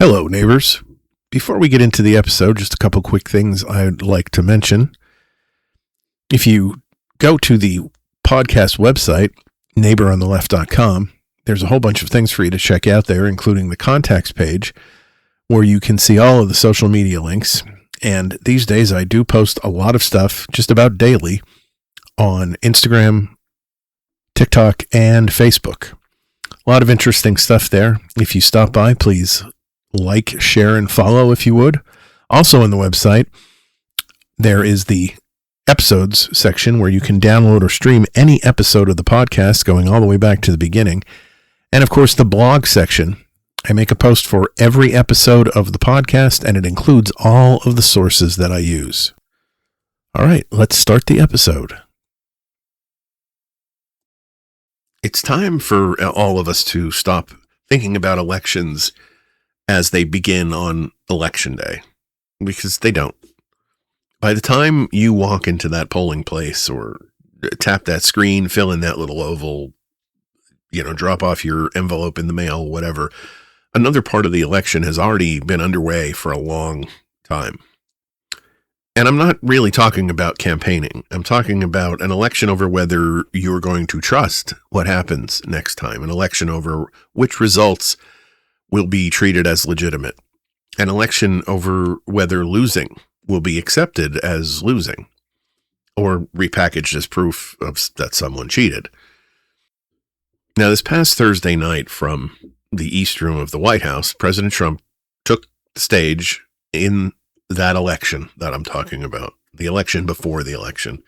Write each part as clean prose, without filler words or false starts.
Hello, neighbors. Before we get into the episode, just a couple quick things I'd like to mention. If you go to the podcast website, neighborontheleft.com, there's a whole bunch of things for you to check out there, including the contacts page, where you can see all of the social media links. And these days, I do post a lot of stuff just about daily on Instagram, TikTok, and Facebook. A lot of interesting stuff there. If you stop by, please like, share, and follow if you would. Also on the website, there is the episodes section where you can download or stream any episode of the podcast going all the way back to the beginning. And of course, the blog section. I make a post for every episode of the podcast, and it includes all of the sources that I use. All right, let's start the episode. It's time for all of us to stop thinking about elections as they begin on election day, because they don't. By the time you walk into that polling place or tap that screen, fill in that little oval, drop off your envelope in the mail, whatever, another part of the election has already been underway for a long time. And I'm not really talking about campaigning. I'm talking about an election over whether you're going to trust what happens next time, an election over which results will be treated as legitimate, an election over whether losing will be accepted as losing or repackaged as proof of that someone cheated. Now, this past Thursday night from the East Room of the White House, President Trump took the stage in that election that I'm talking about, the election before the election.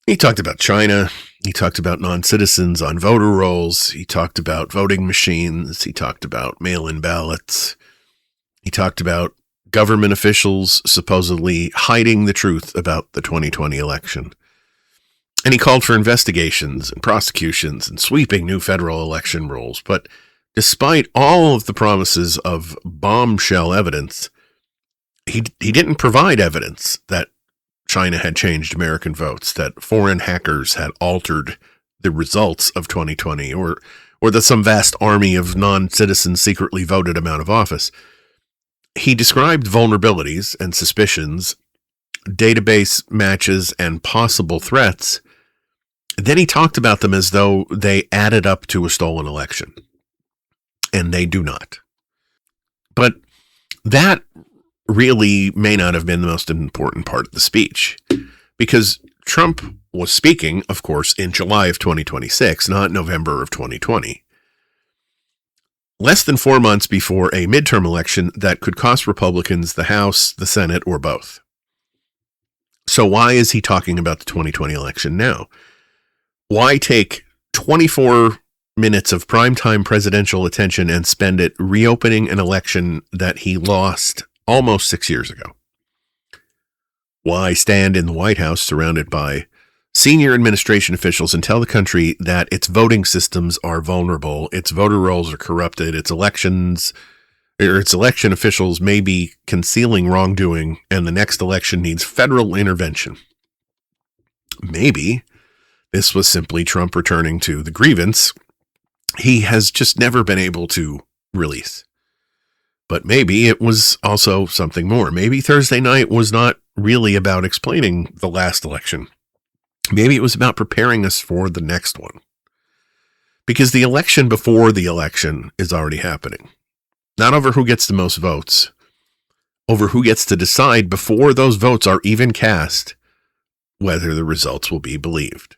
He talked about China. He talked about non-citizens on voter rolls. He talked about voting machines. He talked about mail-in ballots. He talked about government officials supposedly hiding the truth about the 2020 election. And he called for investigations and prosecutions and sweeping new federal election rules. But despite all of the promises of bombshell evidence, he didn't provide evidence that China had changed American votes, that foreign hackers had altered the results of 2020, or that some vast army of non-citizens secretly voted him out of office. He described vulnerabilities and suspicions, database matches, and possible threats. Then he talked about them as though they added up to a stolen election. And they do not. But that really may not have been the most important part of the speech, because Trump was speaking, of course, in July of 2026, not November of 2020. Less than 4 months before a midterm election that could cost Republicans the House, the Senate, or both. So why is he talking about the 2020 election now? Why take 24 minutes of primetime presidential attention and spend it reopening an election that he lost almost 6 years ago? Why stand in the White House surrounded by senior administration officials and tell the country that its voting systems are vulnerable, its voter rolls are corrupted, its election officials may be concealing wrongdoing, and the next election needs federal intervention? Maybe this was simply Trump returning to the grievance he has just never been able to release. But maybe it was also something more. Maybe Thursday night was not really about explaining the last election. Maybe it was about preparing us for the next one. Because the election before the election is already happening. Not over who gets the most votes, over who gets to decide before those votes are even cast whether the results will be believed.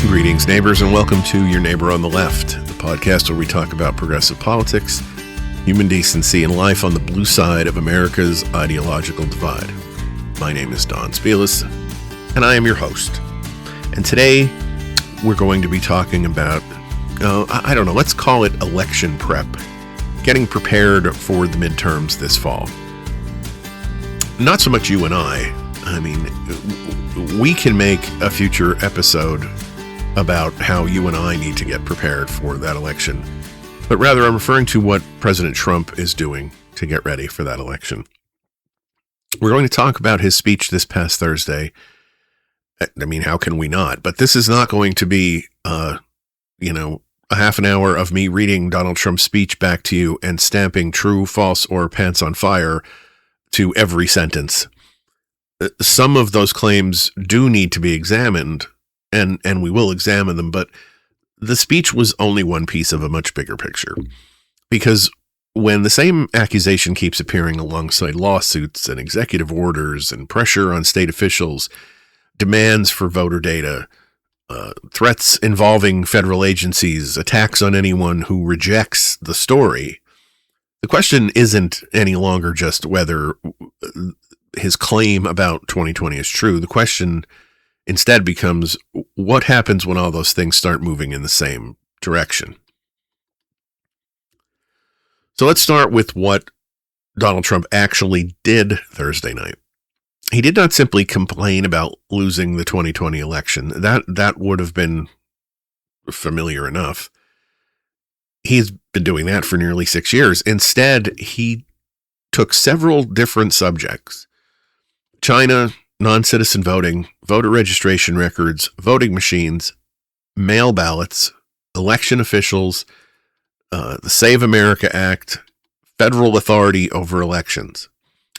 Greetings, neighbors, and welcome to Your Neighbor on the Left, the podcast where we talk about progressive politics, human decency, and life on the blue side of America's ideological divide. My name is Don Spielis, and I am your host. And today, we're going to be talking about, let's call it election prep, getting prepared for the midterms this fall. Not so much you and I. I mean, we can make a future episode about how you and I need to get prepared for that election. But rather, I'm referring to what President Trump is doing to get ready for that election. We're going to talk about his speech this past Thursday. I mean, how can we not? But this is not going to be, a half an hour of me reading Donald Trump's speech back to you and stamping true, false, or pants on fire to every sentence. Some of those claims do need to be examined, and we will examine them, but the speech was only one piece of a much bigger picture. Because when the same accusation keeps appearing alongside lawsuits and executive orders and pressure on state officials, demands for voter data, threats involving federal agencies, attacks on anyone who rejects the story, the question isn't any longer just whether his claim about 2020 is true. The question instead becomes, what happens when all those things start moving in the same direction? So let's start with what Donald Trump actually did Thursday night. He did not simply complain about losing the 2020 election. That would have been familiar enough. He's been doing that for nearly 6 years. Instead, he took several different subjects: China, non-citizen voting, voter registration records, voting machines, mail ballots, election officials, the Save America Act, federal authority over elections.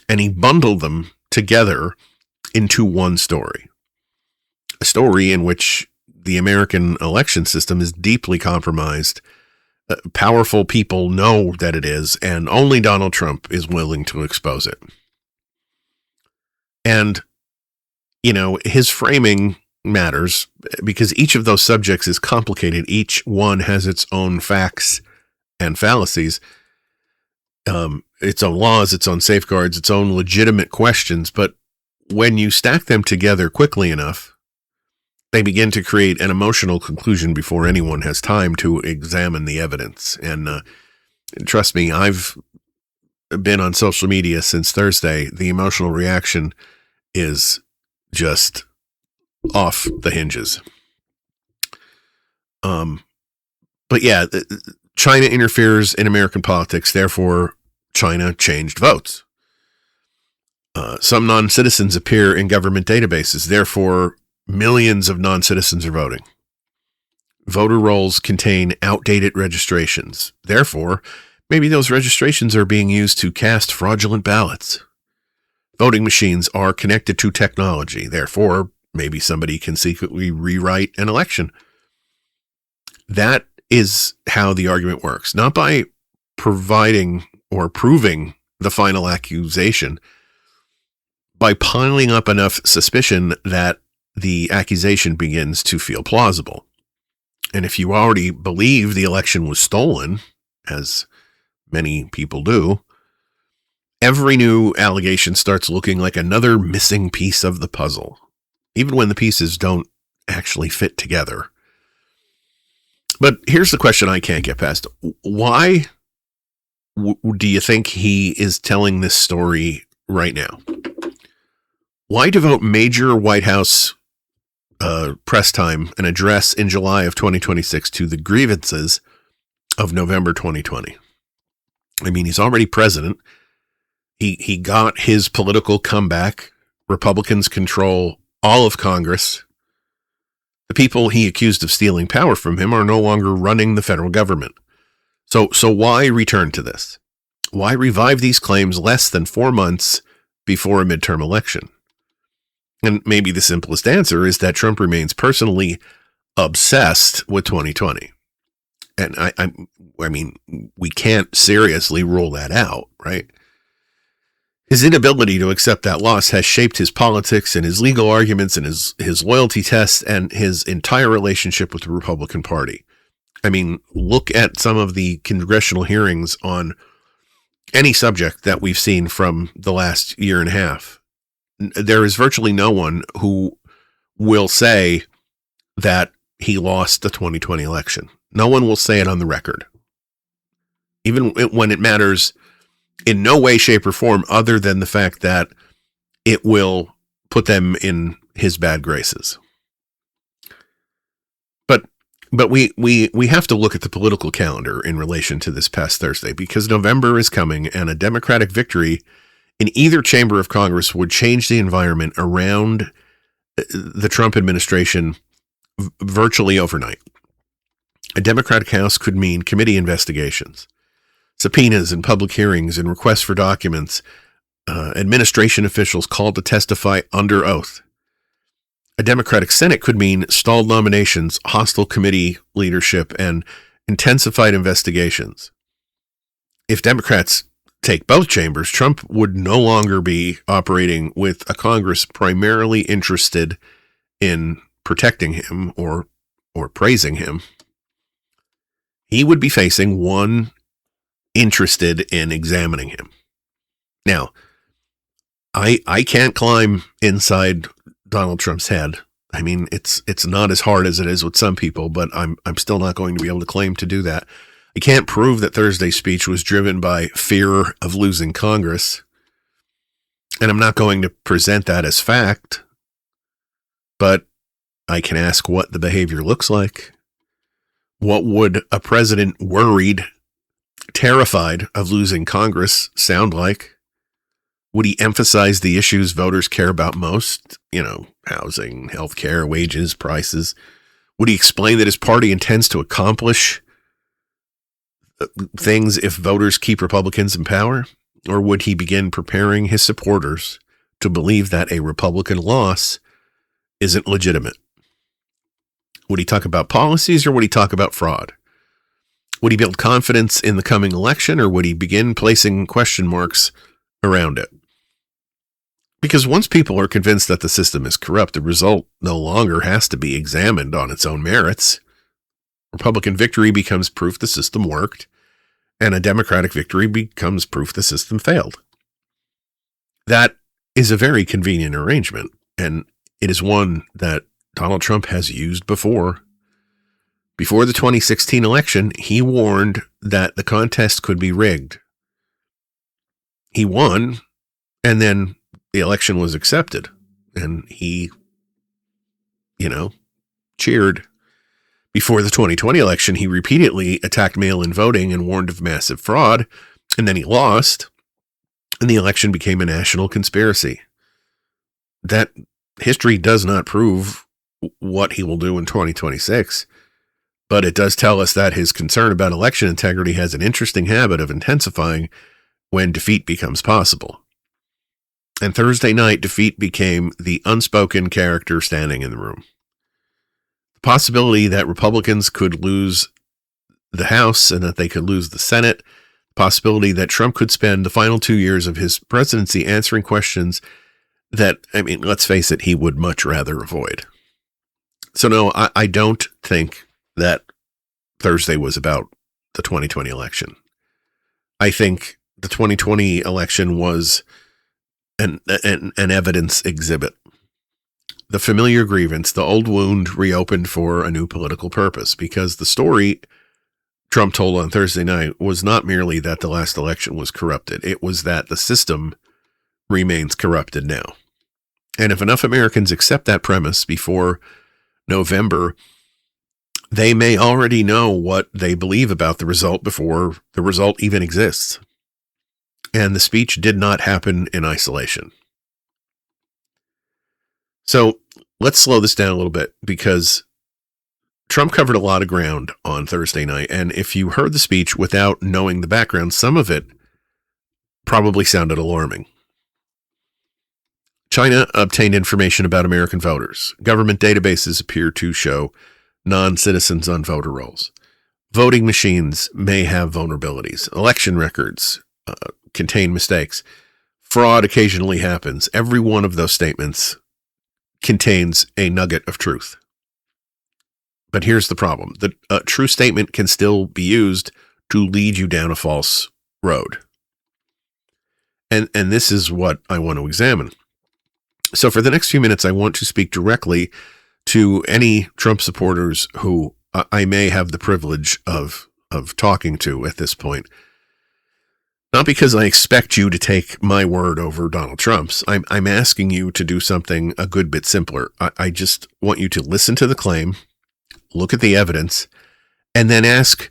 And he bundled them together into one story. A story in which the American election system is deeply compromised. Powerful people know that it is, and only Donald Trump is willing to expose it. And, his framing matters because each of those subjects is complicated. Each one has its own facts and fallacies, its own laws, its own safeguards, its own legitimate questions. But when you stack them together quickly enough, they begin to create an emotional conclusion before anyone has time to examine the evidence. And trust me, I've been on social media since Thursday. The emotional reaction is just off the hinges. But yeah, China interferes in American politics. Therefore, China changed votes. Some non-citizens appear in government databases. Therefore, millions of non-citizens are voting. Voter rolls contain outdated registrations. Therefore, maybe those registrations are being used to cast fraudulent ballots. Voting machines are connected to technology. Therefore, maybe somebody can secretly rewrite an election. That is how the argument works. Not by providing or proving the final accusation, by piling up enough suspicion that the accusation begins to feel plausible. And if you already believe the election was stolen, as many people do, every new allegation starts looking like another missing piece of the puzzle, even when the pieces don't actually fit together. But here's the question I can't get past. Why do you think he is telling this story right now? Why devote major White House press time, an address in July of 2026 to the grievances of November 2020? I mean, he's already president. He got his political comeback. Republicans control all of Congress. The people he accused of stealing power from him are no longer running the federal government. So why return to this? Why revive these claims less than 4 months before a midterm election? And maybe the simplest answer is that Trump remains personally obsessed with 2020. And I mean, we can't seriously rule that out, right? His inability to accept that loss has shaped his politics and his legal arguments and his loyalty tests and his entire relationship with the Republican Party. I mean, look at some of the congressional hearings on any subject that we've seen from the last year and a half. There is virtually no one who will say that he lost the 2020 election. No one will say it on the record, even when it matters in no way, shape, or form other than the fact that it will put them in his bad graces. But we have to look at the political calendar in relation to this past Thursday, because November is coming and a Democratic victory in either chamber of Congress would change the environment around the Trump administration virtually overnight. A Democratic House could mean committee investigations, subpoenas and public hearings and requests for documents, administration officials called to testify under oath. A Democratic Senate could mean stalled nominations, hostile committee leadership, and intensified investigations. If Democrats take both chambers, Trump would no longer be operating with a Congress primarily interested in protecting him or praising him. He would be facing one interested in examining him. Now, I can't climb inside Donald Trump's head. I mean, it's not as hard as it is with some people, but I'm still not going to be able to claim to do that. I can't prove that Thursday's speech was driven by fear of losing Congress, and I'm not going to present that as fact, but I can ask what the behavior looks like. What would a president worried, terrified of losing Congress sound like? Would he emphasize the issues voters care about most? Housing, healthcare, wages, prices. Would he explain that his party intends to accomplish things if voters keep Republicans in power? Or would he begin preparing his supporters to believe that a Republican loss isn't legitimate? Would he talk about policies or would he talk about fraud? Would he build confidence in the coming election or would he begin placing question marks around it? Because once people are convinced that the system is corrupt, the result no longer has to be examined on its own merits. Republican victory becomes proof the system worked, and a Democratic victory becomes proof the system failed. That is a very convenient arrangement, and it is one that Donald Trump has used before. Before the 2016 election, he warned that the contest could be rigged. He won, and then the election was accepted, and he, cheered. Before the 2020 election, he repeatedly attacked mail-in voting and warned of massive fraud, and then he lost, and the election became a national conspiracy. That history does not prove what he will do in 2026, but it does tell us that his concern about election integrity has an interesting habit of intensifying when defeat becomes possible. And Thursday night, defeat became the unspoken character standing in the room. The possibility that Republicans could lose the House and that they could lose the Senate, the possibility that Trump could spend the final 2 years of his presidency answering questions that, let's face it, he would much rather avoid. So no, I don't think that Thursday was about the 2020 election. I think the 2020 election was an evidence exhibit. The familiar grievance, the old wound reopened for a new political purpose, because the story Trump told on Thursday night was not merely that the last election was corrupted. It was that the system remains corrupted now. And if enough Americans accept that premise before November, they may already know what they believe about the result before the result even exists. And the speech did not happen in isolation. So let's slow this down a little bit, because Trump covered a lot of ground on Thursday night. And if you heard the speech without knowing the background, some of it probably sounded alarming. China obtained information about American voters. Government databases appear to show non-citizens on voter rolls. Voting machines may have vulnerabilities. Election records contain mistakes. Fraud occasionally happens. Every one of those statements contains a nugget of truth. But here's the problem. The true statement can still be used to lead you down a false road. And this is what I want to examine. So for the next few minutes, I want to speak directly to any Trump supporters who I may have the privilege of talking to at this point. Not because I expect you to take my word over Donald Trump's. I'm asking you to do something a good bit simpler. I just want you to listen to the claim, look at the evidence, and then ask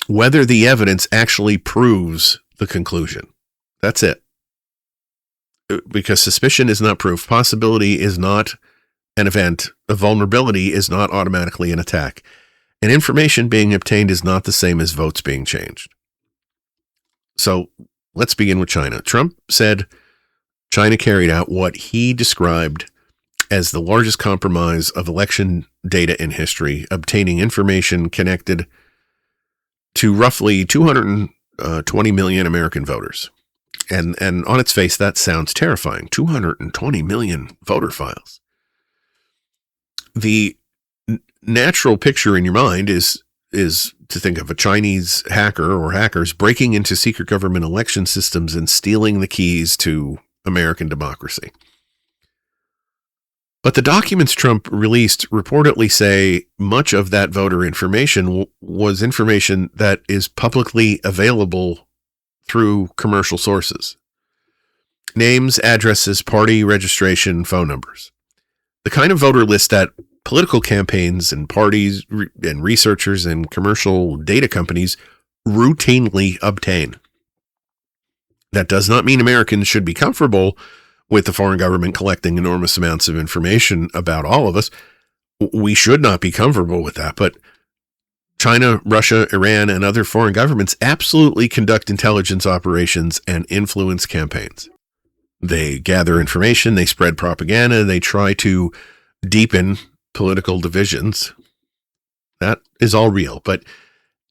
whether the evidence actually proves the conclusion. That's it. because suspicion is not proof. Possibility is not an event. A vulnerability is not automatically an attack. And information being obtained is not the same as votes being changed. So let's begin with China. Trump said China carried out what he described as the largest compromise of election data in history, obtaining information connected to roughly 220 million American voters. And on its face, that sounds terrifying. 220 million voter files. The natural picture in your mind is to think of a Chinese hacker or hackers breaking into secret government election systems and stealing the keys to American democracy. But the documents Trump released reportedly say much of that voter information was information that is publicly available through commercial sources. Names, addresses, party registration, phone numbers. The kind of voter list that political campaigns and parties and researchers and commercial data companies routinely obtain. That does not mean Americans should be comfortable with the foreign government collecting enormous amounts of information about all of us. We should not be comfortable with that, but China, Russia, Iran, and other foreign governments absolutely conduct intelligence operations and influence campaigns. They gather information, they spread propaganda, they try to deepen political divisions. That is all real, but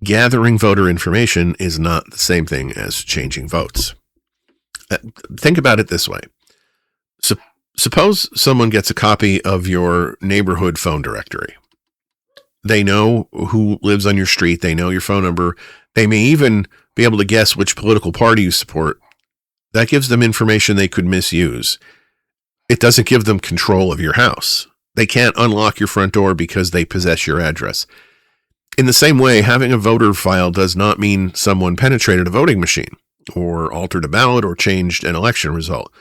gathering voter information is not the same thing as changing votes. Think about it this way. Suppose someone gets a copy of your neighborhood phone directory. They know who lives on your street. They know your phone number. They may even be able to guess which political party you support. That gives them information they could misuse. It doesn't give them control of your house. They can't unlock your front door because they possess your address. In the same way, having a voter file does not mean someone penetrated a voting machine or altered a ballot or changed an election result.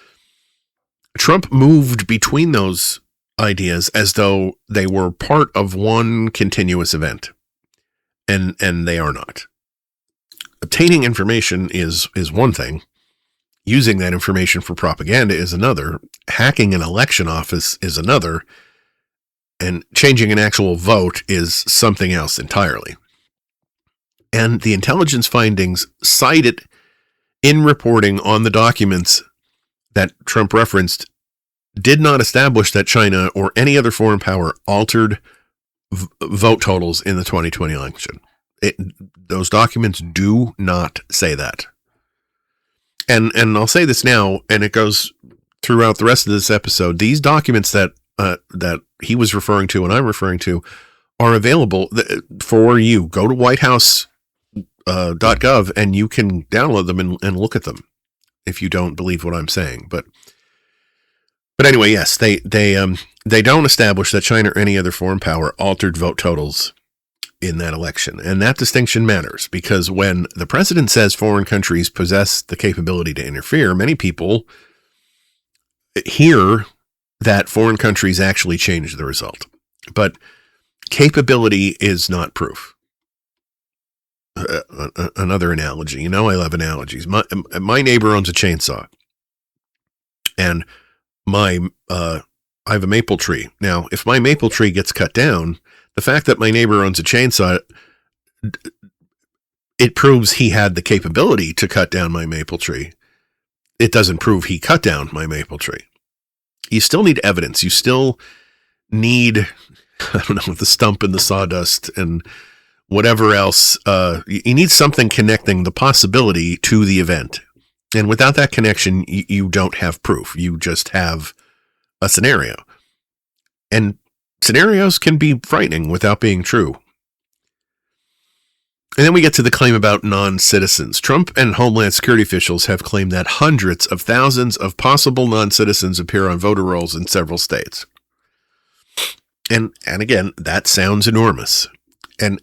Trump moved between those ideas as though they were part of one continuous event, and they are not. Obtaining information is one thing. Using that information for propaganda is another. Hacking an election office is another. And changing an actual vote is something else entirely. And the intelligence findings cited in reporting on the documents that Trump referenced did not establish that China or any other foreign power altered vote totals in the 2020 election. Those documents do not say that. And I'll say this now, and it goes throughout the rest of this episode. These documents that he was referring to and I'm referring to are available for you. Go to whitehouse.gov and you can download them and look at them if you don't believe what I'm saying. But anyway, yes, they don't establish that China or any other foreign power altered vote totals in that election. And that distinction matters because when the president says foreign countries possess the capability to interfere, many people hear that foreign countries actually change the result. But capability is not proof. Another analogy. You know, I love analogies. My neighbor owns a chainsaw. And I have a maple tree. Now, if my maple tree gets cut down, the fact that my neighbor owns a chainsaw, it proves he had the capability to cut down my maple tree. It doesn't prove he cut down my maple tree. You still need evidence. You still need, I don't know, the stump and the sawdust and whatever else. You need something connecting the possibility to the event. And without that connection, you don't have proof. You just have a scenario. And scenarios can be frightening without being true. And then we get to the claim about non-citizens. Trump and Homeland Security officials have claimed that hundreds of thousands of possible non-citizens appear on voter rolls in several states. And again, that sounds enormous. And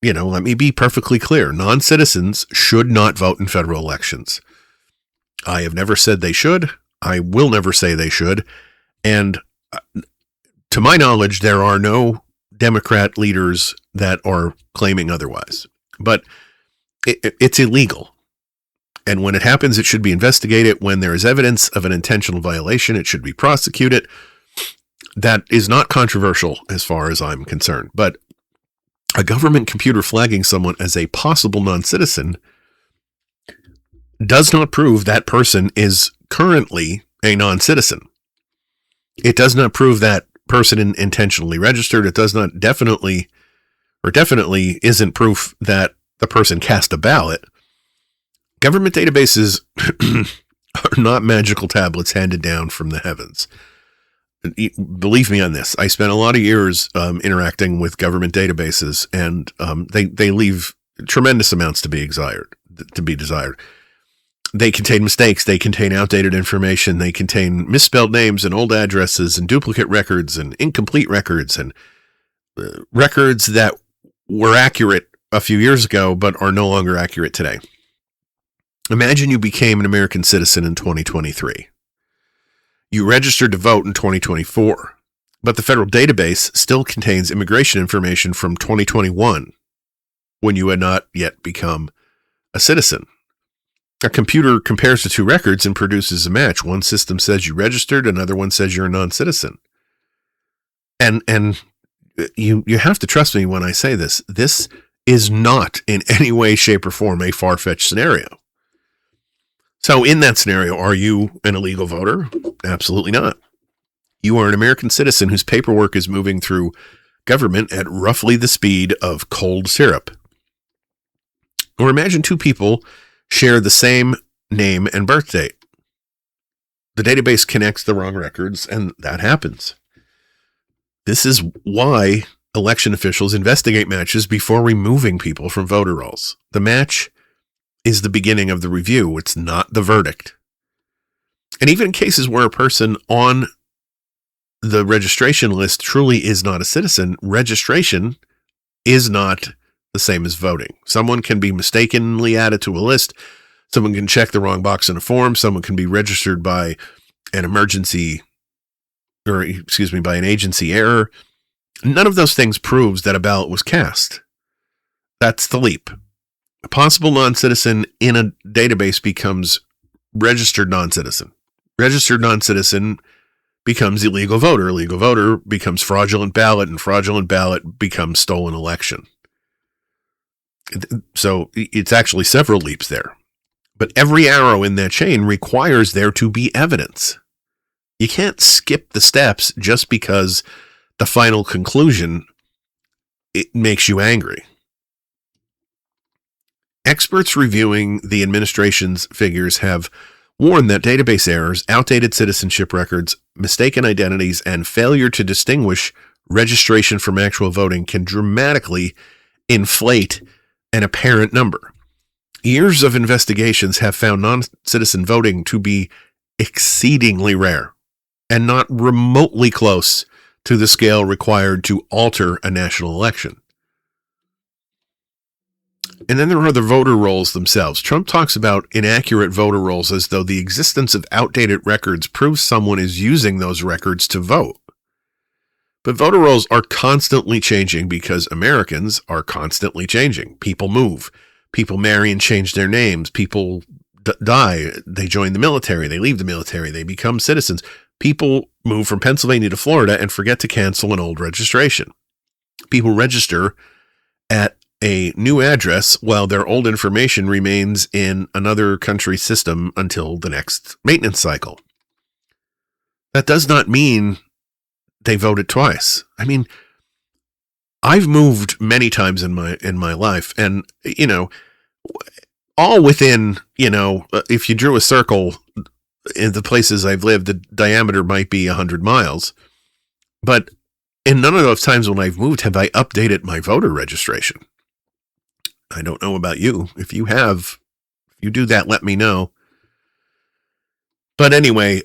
you know, let me be perfectly clear. Non-citizens should not vote in federal elections. I have never said they should. I will never say they should. And to my knowledge, there are no Democrat leaders that are claiming otherwise. But it's illegal. And when it happens, it should be investigated. When there is evidence of an intentional violation, it should be prosecuted. That is not controversial as far as I'm concerned. But a government computer flagging someone as a possible non-citizen does not prove that person is currently a non-citizen. It does not prove that person intentionally registered. It does not definitely isn't proof that the person cast a ballot. Government databases are not magical tablets handed down from the heavens. Believe me on this. I spent a lot of years interacting with government databases, and they leave tremendous amounts to be desired. They contain mistakes. They contain outdated information. They contain misspelled names and old addresses and duplicate records and incomplete records and records that were accurate a few years ago but are no longer accurate today. Imagine you became an American citizen in 2023. You registered to vote in 2024, but the federal database still contains immigration information from 2021 when you had not yet become a citizen. A computer compares the two records and produces a match. One system says you registered, another one says you're a non-citizen. And you have to trust me when I say this. This is not in any way, shape, or form a far-fetched scenario. So in that scenario, are you an illegal voter? Absolutely not. You are an American citizen whose paperwork is moving through government at roughly the speed of cold syrup. Or imagine two people share the same name and birth date. The database connects the wrong records, and that happens. This is why election officials investigate matches before removing people from voter rolls. The match is the beginning of the review. It's not the verdict. And even in cases where a person on the registration list truly is not a citizen, registration is not the same as voting. Someone can be mistakenly added to a list. Someone can check the wrong box in a form. Someone can be registered by an by an agency error. None of those things proves that a ballot was cast. That's the leap. A possible non-citizen in a database becomes registered non-citizen. Registered non-citizen becomes illegal voter. Illegal voter becomes fraudulent ballot, and fraudulent ballot becomes stolen election. So it's actually several leaps there. But every arrow in that chain requires there to be evidence. You can't skip the steps just because the final conclusion it makes you angry. Experts reviewing the administration's figures have warned that database errors, outdated citizenship records, mistaken identities, and failure to distinguish registration from actual voting can dramatically inflate an apparent number. Years of investigations have found non-citizen voting to be exceedingly rare and not remotely close to the scale required to alter a national election. And then there are the voter rolls themselves. Trump talks about inaccurate voter rolls as though the existence of outdated records proves someone is using those records to vote. But voter rolls are constantly changing because Americans are constantly changing. People move. People marry and change their names. People die. They join the military. They leave the military. They become citizens. People move from Pennsylvania to Florida and forget to cancel an old registration. People register at a new address while their old information remains in another country's system until the next maintenance cycle. That does not mean they voted twice. I mean, I've moved many times in my life, and all within, if you drew a circle in the places I've lived, the diameter might be 100 miles. But in none of those times when I've moved have I updated my voter registration. I don't know about you. If you have, if you do that, let me know. But anyway,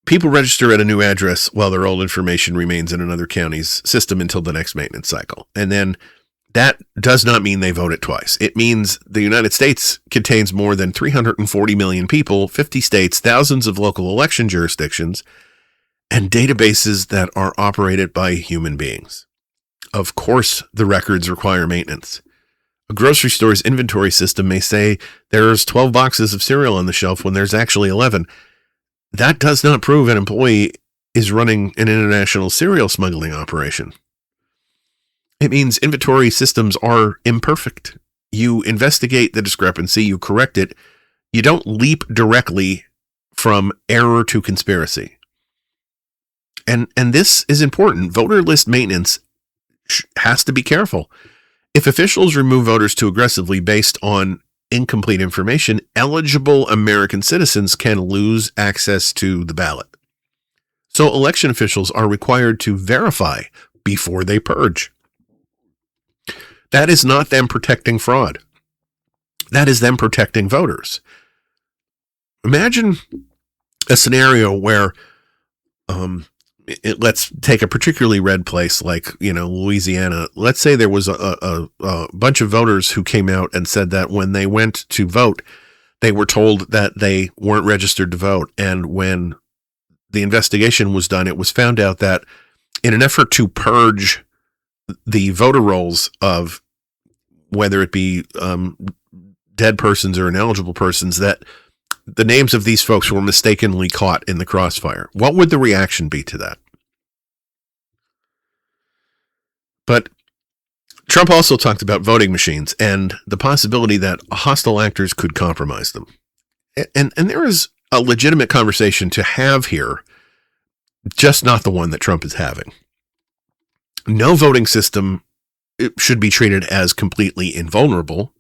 people register at a new address while their old information remains in another county's system until the next maintenance cycle. And then that does not mean they voted twice. It means the United States contains more than 340 million people, 50 states, thousands of local election jurisdictions, and databases that are operated by human beings. Of course, the records require maintenance. A grocery store's inventory system may say there's 12 boxes of cereal on the shelf when there's actually 11. That does not prove an employee is running an international cereal smuggling operation. It means inventory systems are imperfect. You investigate the discrepancy, you correct it. You don't leap directly from error to conspiracy. And this is important. Voter list maintenance has to be careful. If officials remove voters too aggressively based on incomplete information, eligible American citizens can lose access to the ballot. So election officials are required to verify before they purge. That is not them protecting fraud. That is them protecting voters. Imagine a scenario where, let's take a particularly red place like, Louisiana. Let's say there was a bunch of voters who came out and said that when they went to vote, they were told that they weren't registered to vote. And when the investigation was done, it was found out that in an effort to purge the voter rolls of whether it be dead persons or ineligible persons, that the names of these folks were mistakenly caught in the crossfire. What would the reaction be to that? But Trump also talked about voting machines and the possibility that hostile actors could compromise them. And there is a legitimate conversation to have here, just not the one that Trump is having. No voting system should be treated as completely invulnerable.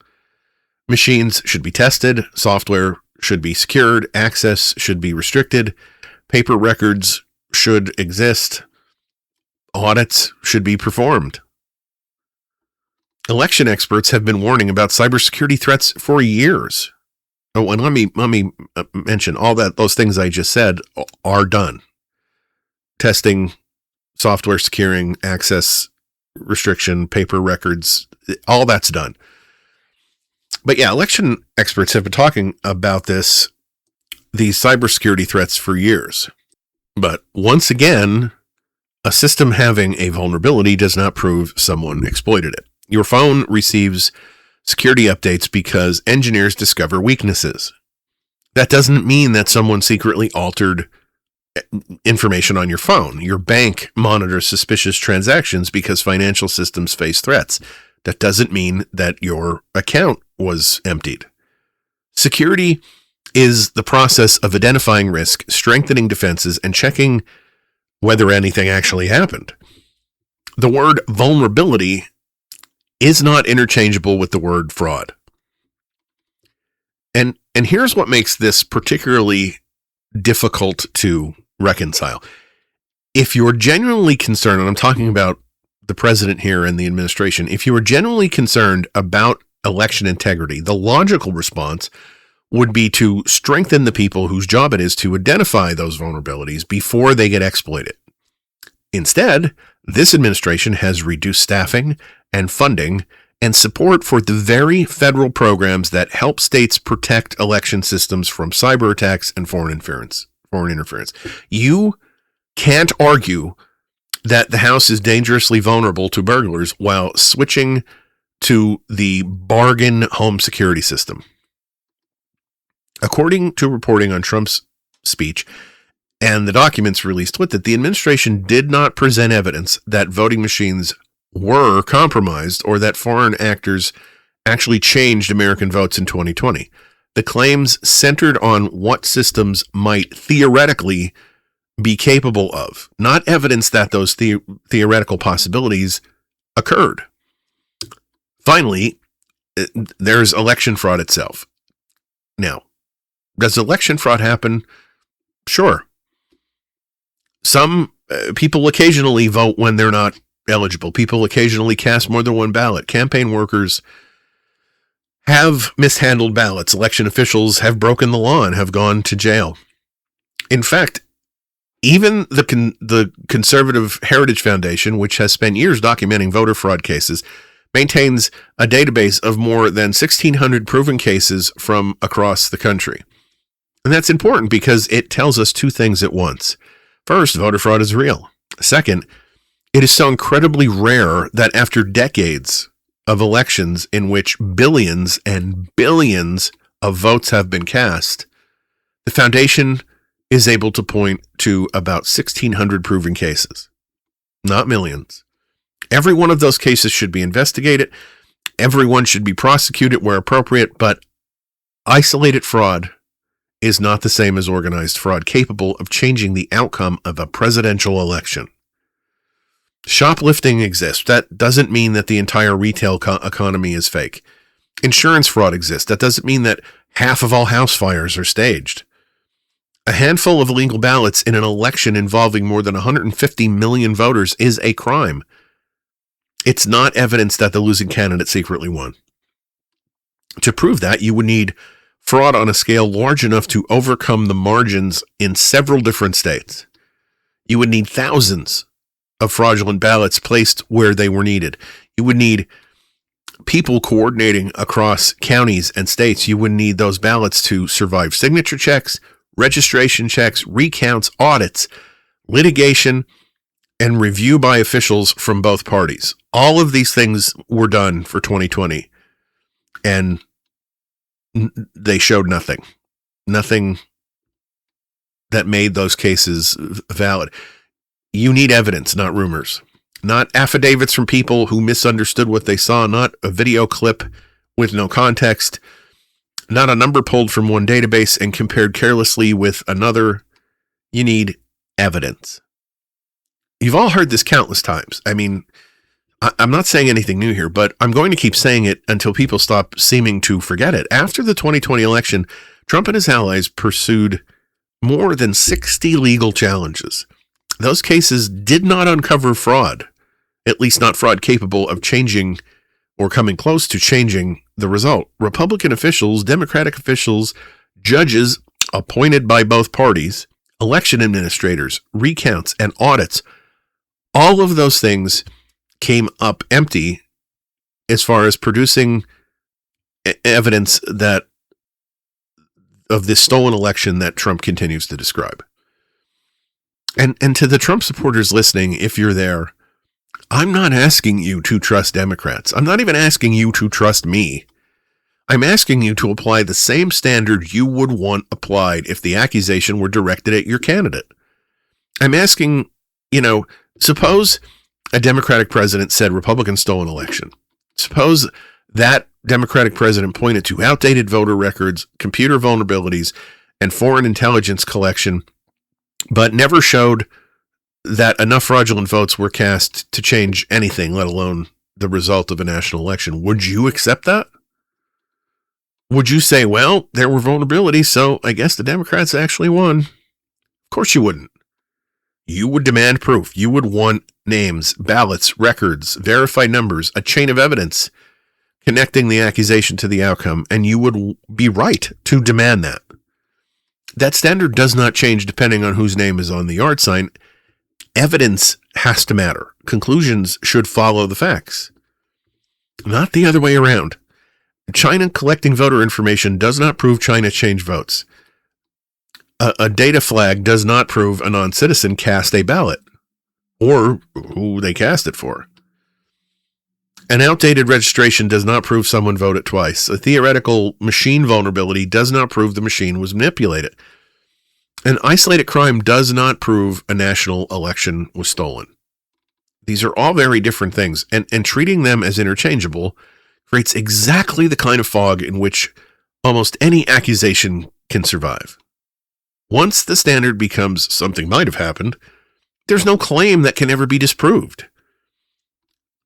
Machines should be tested, software should be secured, access should be restricted, paper records should exist, audits should be performed. Election experts have been warning about cybersecurity threats for years. Oh, and let me mention all those things I just said are done. Testing, software securing, access restriction, paper records, all that's done. But yeah, election experts have been talking about these cybersecurity threats for years. But once again, a system having a vulnerability does not prove someone exploited it. Your phone receives security updates because engineers discover weaknesses. That doesn't mean that someone secretly altered information on your phone. Your bank monitors suspicious transactions because financial systems face threats. That doesn't mean that your account was emptied. Security is the process of identifying risk, strengthening defenses, and checking whether anything actually happened. The word vulnerability is not interchangeable with the word fraud. And here's what makes this particularly difficult to reconcile. If you're genuinely concerned, and I'm talking about the president here and the administration, if you are genuinely concerned about election integrity, the logical response would be to strengthen the people whose job it is to identify those vulnerabilities before they get exploited. Instead, this administration has reduced staffing and funding and support for the very federal programs that help states protect election systems from cyber attacks and foreign interference. You can't argue that the House is dangerously vulnerable to burglars while switching to the bargain home security system. According to reporting on Trump's speech and the documents released with it, the administration did not present evidence that voting machines were compromised or that foreign actors actually changed American votes in 2020. The claims centered on what systems might theoretically be capable of, not evidence that those theoretical possibilities occurred. Finally, there's election fraud itself. Now, does election fraud happen? Sure. Some people occasionally vote when they're not eligible. People occasionally cast more than one ballot. Campaign workers have mishandled ballots. Election officials have broken the law and have gone to jail. In fact, even the Conservative Heritage Foundation, which has spent years documenting voter fraud cases, maintains a database of more than 1,600 proven cases from across the country. And that's important because it tells us two things at once. First, voter fraud is real. Second, it is so incredibly rare that after decades of elections in which billions and billions of votes have been cast, the foundation is able to point to about 1,600 proven cases, not millions. Every one of those cases should be investigated. Everyone should be prosecuted where appropriate, but isolated fraud is not the same as organized fraud capable of changing the outcome of a presidential election. Shoplifting exists. That doesn't mean that the entire retail economy is fake. Insurance fraud exists. That doesn't mean that half of all house fires are staged. A handful of illegal ballots in an election involving more than 150 million voters is a crime. It's not evidence that the losing candidate secretly won. To prove that, you would need fraud on a scale large enough to overcome the margins in several different states. You would need thousands of fraudulent ballots placed where they were needed. You would need people coordinating across counties and states. You would need those ballots to survive signature checks, registration checks, recounts, audits, litigation, and review by officials from both parties. All of these things were done for 2020, and they showed nothing that made those cases valid. You need evidence, not rumors, not affidavits from people who misunderstood what they saw, not a video clip with no context, not a number pulled from one database and compared carelessly with another. You need evidence. You've all heard this countless times. I mean, I'm not saying anything new here, but I'm going to keep saying it until people stop seeming to forget it. After the 2020 election, Trump and his allies pursued more than 60 legal challenges. Those cases did not uncover fraud, at least not fraud capable of changing or coming close to changing the result. Republican officials, Democratic officials, judges appointed by both parties, election administrators, recounts, and audits, all of those things came up empty as far as producing evidence that of this stolen election that Trump continues to describe. And to the Trump supporters listening, if you're there, I'm not asking you to trust Democrats. I'm not even asking you to trust me. I'm asking you to apply the same standard you would want applied if the accusation were directed at your candidate. I'm asking, suppose a Democratic president said Republicans stole an election. Suppose that Democratic president pointed to outdated voter records, computer vulnerabilities, and foreign intelligence collection, but never showed that enough fraudulent votes were cast to change anything, let alone the result of a national election. Would you accept that? Would you say, well, there were vulnerabilities, so I guess the Democrats actually won? Of course you wouldn't. You would demand proof. You would want names, ballots, records, verified numbers, a chain of evidence connecting the accusation to the outcome, and you would be right to demand that. That standard does not change depending on whose name is on the yard sign. Evidence has to matter. Conclusions should follow the facts, not the other way around. China collecting voter information does not prove China changed votes. A data flag does not prove a non-citizen cast a ballot or who they cast it for. An outdated registration does not prove someone voted twice. A theoretical machine vulnerability does not prove the machine was manipulated. An isolated crime does not prove a national election was stolen. These are all very different things, and treating them as interchangeable creates exactly the kind of fog in which almost any accusation can survive. Once the standard becomes something might have happened, there's no claim that can ever be disproved.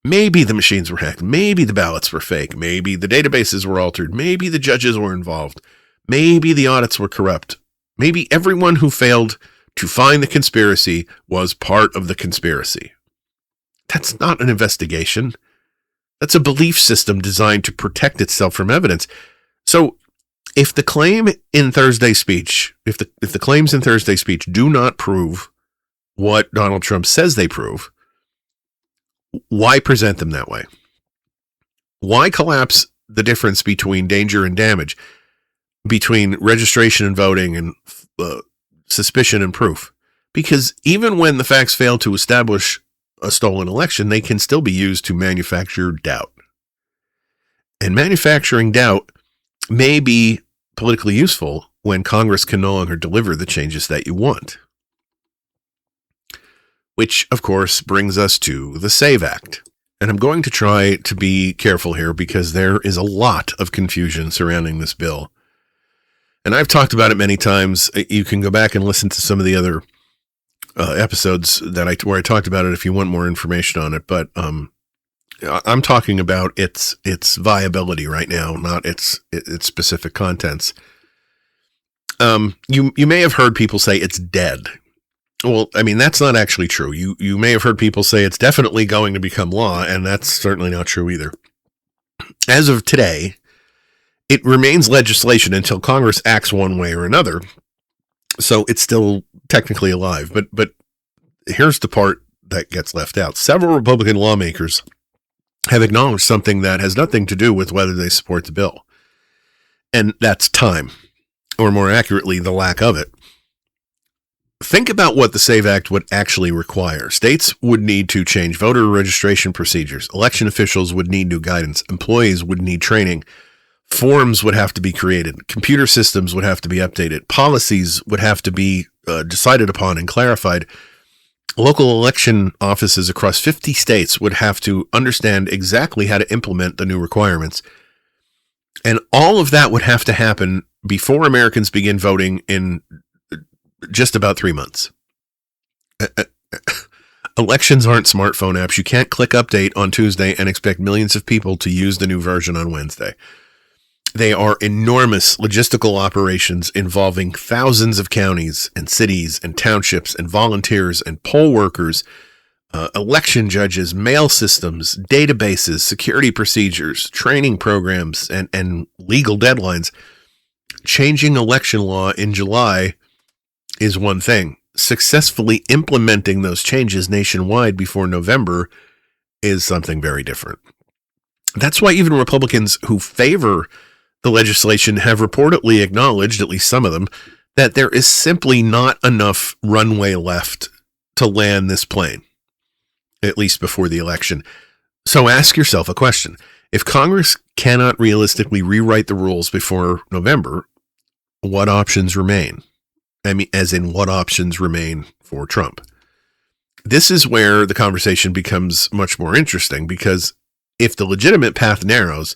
Maybe the machines were hacked. Maybe the ballots were fake. Maybe the databases were altered. Maybe the judges were involved. Maybe the audits were corrupt. Maybe everyone who failed to find the conspiracy was part of the conspiracy. That's not an investigation. That's a belief system designed to protect itself from evidence. So if the claim in Thursday's speech, if the claims in Thursday's speech do not prove what Donald Trump says they prove, why present them that way? Why collapse the difference between danger and damage, between registration and voting and suspicion and proof? Because even when the facts fail to establish a stolen election, they can still be used to manufacture doubt. And manufacturing doubt may be politically useful when Congress can no longer deliver the changes that you want. Which, of course, brings us to the SAVE Act. And I'm going to try to be careful here because there is a lot of confusion surrounding this bill. And I've talked about it many times. You can go back and listen to some of the other episodes where I talked about it if you want more information on it. But I'm talking about its viability right now, not its specific contents. You may have heard people say it's dead. Well, I mean, that's not actually true. You may have heard people say it's definitely going to become law, and that's certainly not true either. As of today, it remains legislation until Congress acts one way or another. So it's still technically alive. But here's the part that gets left out. Several Republican lawmakers have acknowledged something that has nothing to do with whether they support the bill. And that's time, or more accurately, the lack of it. Think about what the SAVE Act would actually require. States would need to change voter registration procedures. Election officials would need new guidance. Employees would need training. Forms would have to be created. Computer systems would have to be updated. Policies would have to be decided upon and clarified. Local election offices across 50 states would have to understand exactly how to implement the new requirements. And all of that would have to happen before Americans begin voting in just about 3 months. Elections aren't smartphone apps. You can't click update on Tuesday and expect millions of people to use the new version on Wednesday. They are enormous logistical operations involving thousands of counties and cities and townships and volunteers and poll workers, election judges, mail systems, databases, security procedures, training programs, and legal deadlines. Changing election law in July is one thing. Successfully implementing those changes nationwide before November is something very different. That's why even Republicans who favor the legislation have reportedly acknowledged, at least some of them, that there is simply not enough runway left to land this plane, at least before the election. So ask yourself a question. If Congress cannot realistically rewrite the rules before November, what options remain? I mean, as in what options remain for Trump? This is where the conversation becomes much more interesting, because if the legitimate path narrows,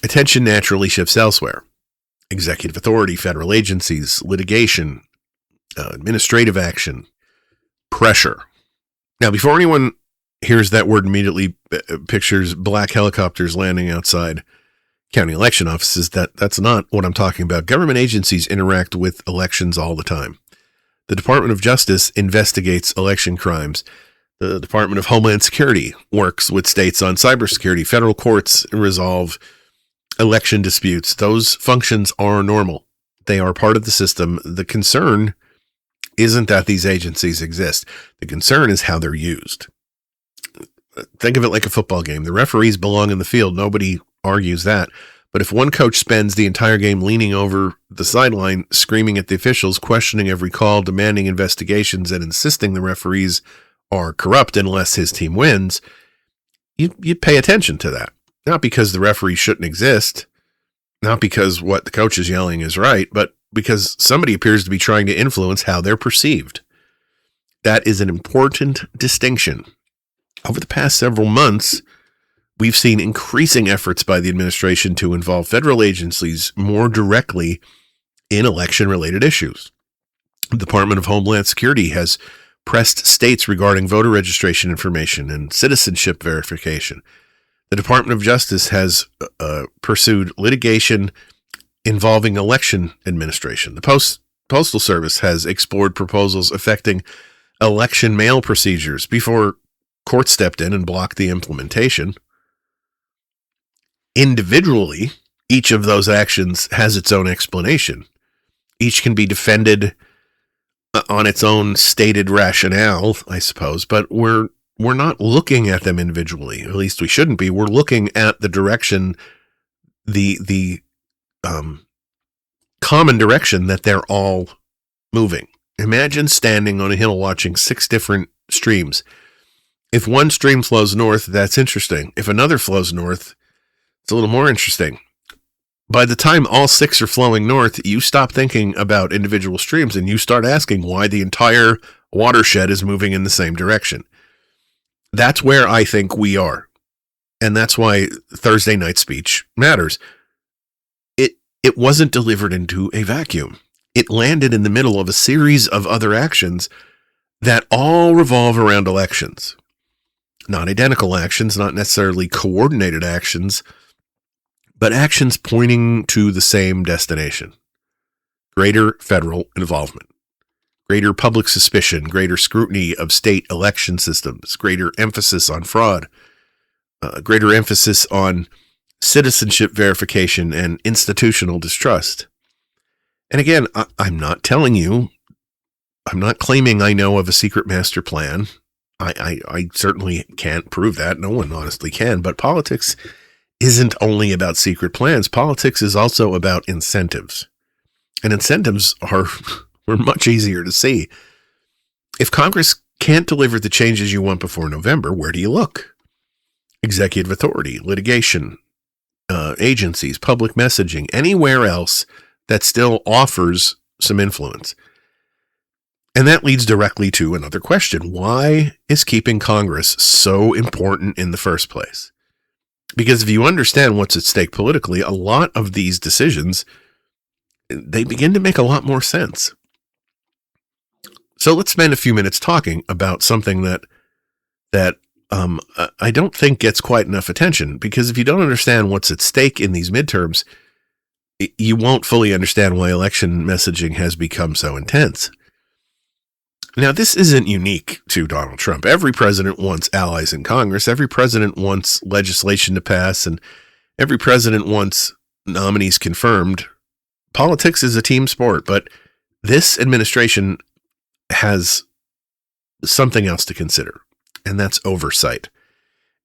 attention naturally shifts elsewhere. Executive authority, federal agencies, litigation, administrative action, pressure. Now, before anyone hears that word, immediately pictures black helicopters landing outside county election offices, that's not what I'm talking about. Government agencies interact with elections all the time. The Department of Justice investigates election crimes. The Department of Homeland Security works with states on cybersecurity. Federal courts resolve election disputes. Those functions are normal. They are part of the system. The concern isn't that these agencies exist. The concern is how they're used. Think of it like a football game. The referees belong in the field. Nobody argues that. But if one coach spends the entire game leaning over the sideline, screaming at the officials, questioning every call, demanding investigations, and insisting the referees are corrupt unless his team wins, you pay attention to that. Not because the referee shouldn't exist, not because what the coach is yelling is right, but because somebody appears to be trying to influence how they're perceived. That is an important distinction. Over the past several months, we've seen increasing efforts by the administration to involve federal agencies more directly in election-related issues. The Department of Homeland Security has pressed states regarding voter registration information and citizenship verification. The Department of Justice has pursued litigation involving election administration. The Postal Service has explored proposals affecting election mail procedures before courts stepped in and blocked the implementation. Individually, each of those actions has its own explanation. Each can be defended on its own stated rationale, I suppose, but we're not looking at them individually. At least we shouldn't be. We're looking at the direction, the common direction that they're all moving. Imagine standing on a hill watching 6 different streams. If one stream flows north, that's interesting. If another flows north, It's a little more interesting. By the time all 6 are flowing north, you stop thinking about individual streams and you start asking why the entire watershed is moving in the same direction. That's where I think we are. And that's why Thursday night speech matters. It wasn't delivered into a vacuum. It landed in the middle of a series of other actions that all revolve around elections. Not identical actions, not necessarily coordinated actions, but actions pointing to the same destination. Greater federal involvement, greater public suspicion, greater scrutiny of state election systems, greater emphasis on fraud, greater emphasis on citizenship verification and institutional distrust. And again, I'm not telling you, I'm not claiming I know of a secret master plan. I certainly can't prove that. No one honestly can. But politics isn't only about secret plans. Politics is also about incentives. And incentives are much easier to see. If Congress can't deliver the changes you want before November, where do you look? Executive authority, litigation, agencies, public messaging, anywhere else that still offers some influence. And that leads directly to another question. Why is keeping Congress so important in the first place? Because if you understand what's at stake politically, a lot of these decisions, they begin to make a lot more sense. So let's spend a few minutes talking about something that I don't think gets quite enough attention, because if you don't understand what's at stake in these midterms, you won't fully understand why election messaging has become so intense. Now, this isn't unique to Donald Trump. Every president wants allies in Congress. Every president wants legislation to pass, and every president wants nominees confirmed. Politics is a team sport, but this administration has something else to consider, and that's oversight.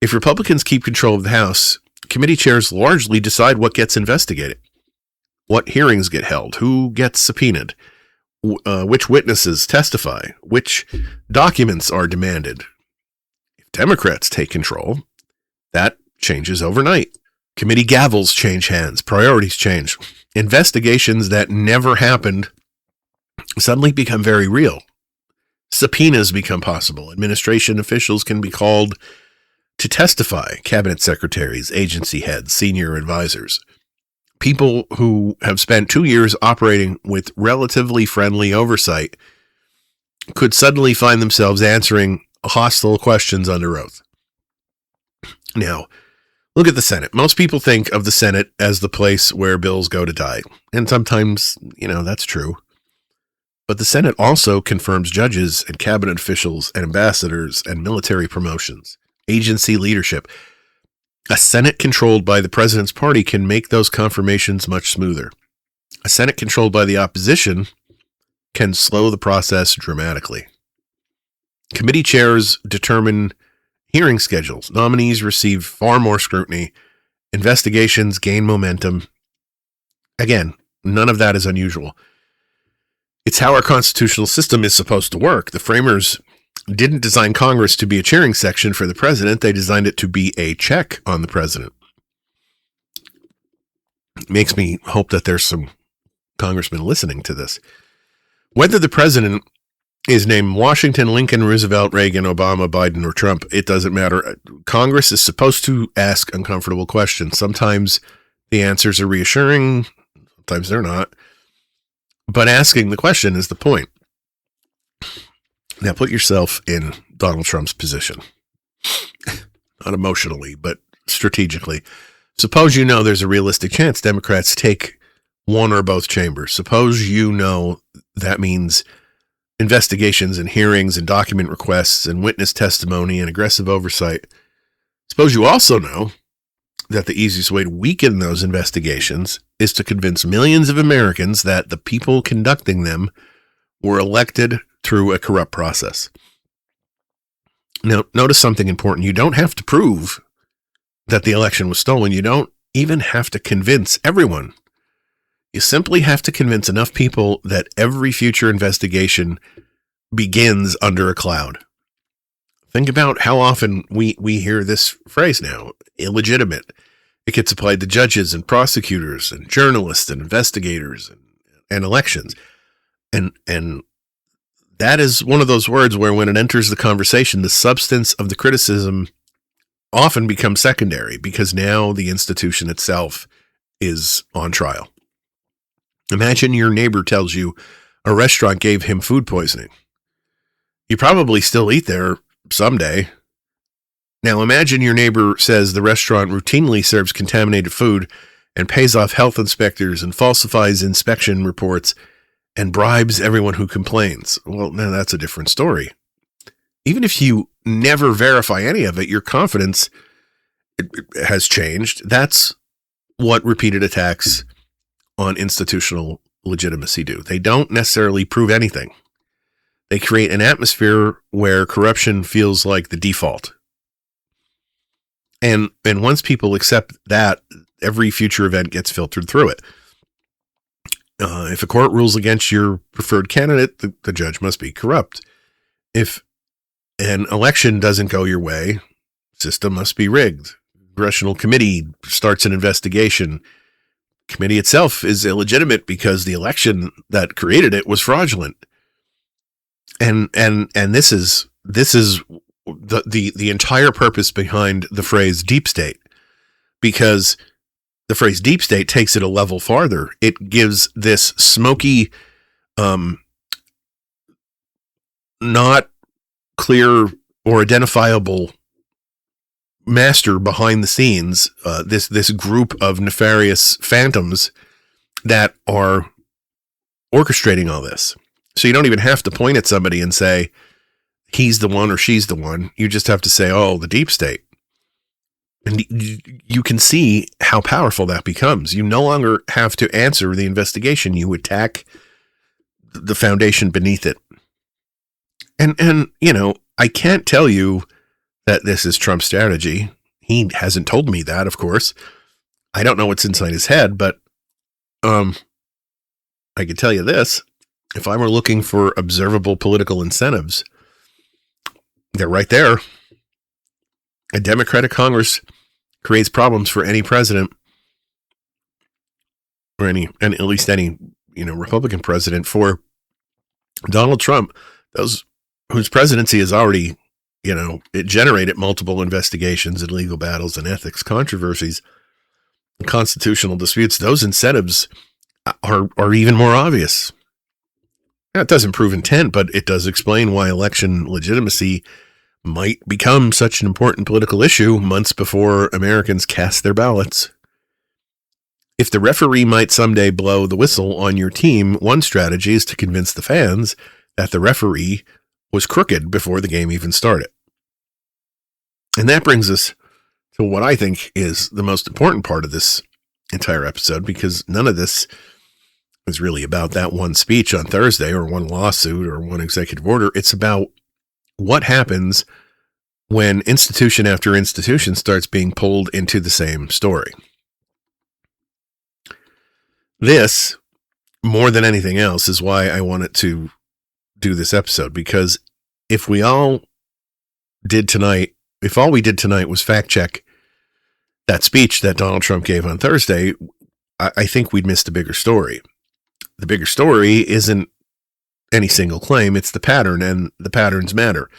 If Republicans keep control of the House, committee chairs largely decide what gets investigated, what hearings get held, who gets subpoenaed, which witnesses testify, which documents are demanded. If Democrats take control, that changes overnight. Committee gavels change hands, priorities change. Investigations that never happened suddenly become very real. Subpoenas become possible. Administration officials can be called to testify. Cabinet secretaries, agency heads, senior advisors. People who have spent 2 years operating with relatively friendly oversight could suddenly find themselves answering hostile questions under oath. Now, look at the Senate. Most people think of the Senate as the place where bills go to die. And sometimes, that's true. But the Senate also confirms judges and cabinet officials and ambassadors and military promotions, agency leadership. A Senate controlled by the president's party can make those confirmations much smoother. A Senate controlled by the opposition can slow the process dramatically. Committee chairs determine hearing schedules. Nominees receive far more scrutiny. Investigations gain momentum. Again, none of that is unusual. It's how our constitutional system is supposed to work. The framers didn't design Congress to be a cheering section for the president. They designed it to be a check on the president. It makes me hope that there's some congressmen listening to this. Whether the president is named Washington, Lincoln, Roosevelt, Reagan, Obama, Biden, or Trump, it doesn't matter. Congress is supposed to ask uncomfortable questions. Sometimes the answers are reassuring. Sometimes they're not. But asking the question is the point. Now put yourself in Donald Trump's position. Not emotionally, but strategically. Suppose you know there's a realistic chance Democrats take one or both chambers. Suppose you know that means investigations and hearings and document requests and witness testimony and aggressive oversight. Suppose you also know that the easiest way to weaken those investigations is to convince millions of Americans that the people conducting them were elected through a corrupt process. Now, notice something important. You don't have to prove that the election was stolen. You don't even have to convince everyone. You simply have to convince enough people that every future investigation begins under a cloud. Think about how often we hear this phrase now, illegitimate. It gets applied to judges and prosecutors and journalists and investigators and elections. And that is one of those words where when it enters the conversation, the substance of the criticism often becomes secondary because now the institution itself is on trial. Imagine your neighbor tells you a restaurant gave him food poisoning. You probably still eat there someday. Now imagine your neighbor says the restaurant routinely serves contaminated food and pays off health inspectors and falsifies inspection reports and bribes everyone who complains. Well, now that's a different story. Even if you never verify any of it, your confidence has changed. That's what repeated attacks on institutional legitimacy do. They don't necessarily prove anything. They create an atmosphere where corruption feels like the default. And once people accept that, every future event gets filtered through it. If a court rules against your preferred candidate, the judge must be corrupt. If an election doesn't go your way, system must be rigged. Congressional committee starts an investigation. Committee itself is illegitimate because the election that created it was fraudulent. And this is the entire purpose behind the phrase deep state, because the phrase deep state takes it a level farther. It gives this smoky, not clear or identifiable master behind the scenes, this group of nefarious phantoms that are orchestrating all this. So you don't even have to point at somebody and say, he's the one or she's the one. You just have to say, oh, the deep state. And you can see how powerful that becomes. You no longer have to answer the investigation. You attack the foundation beneath it. And you know, I can't tell you that this is Trump's strategy. He hasn't told me that, of course. I don't know what's inside his head, but I can tell you this. If I were looking for observable political incentives, they're right there. A Democratic Congress creates problems for any president, or and at least any, Republican president. For Donald Trump, those whose presidency is already, it generated multiple investigations and legal battles and ethics controversies, constitutional disputes. Those incentives are even more obvious. Now, it doesn't prove intent, but it does explain why election legitimacy might become such an important political issue months before Americans cast their ballots. If the referee might someday blow the whistle on your team, one strategy is to convince the fans that the referee was crooked before the game even started. And that brings us to what I think is the most important part of this entire episode, because none of this is really about that one speech on Thursday or one lawsuit or one executive order. It's about what happens when institution after institution starts being pulled into the same story. This, more than anything else, is why I wanted to do this episode, because if all we did tonight was fact check that speech that Donald Trump gave on Thursday, I think we'd missed a bigger story. The bigger story isn't any single claim, it's the pattern, and the patterns matter.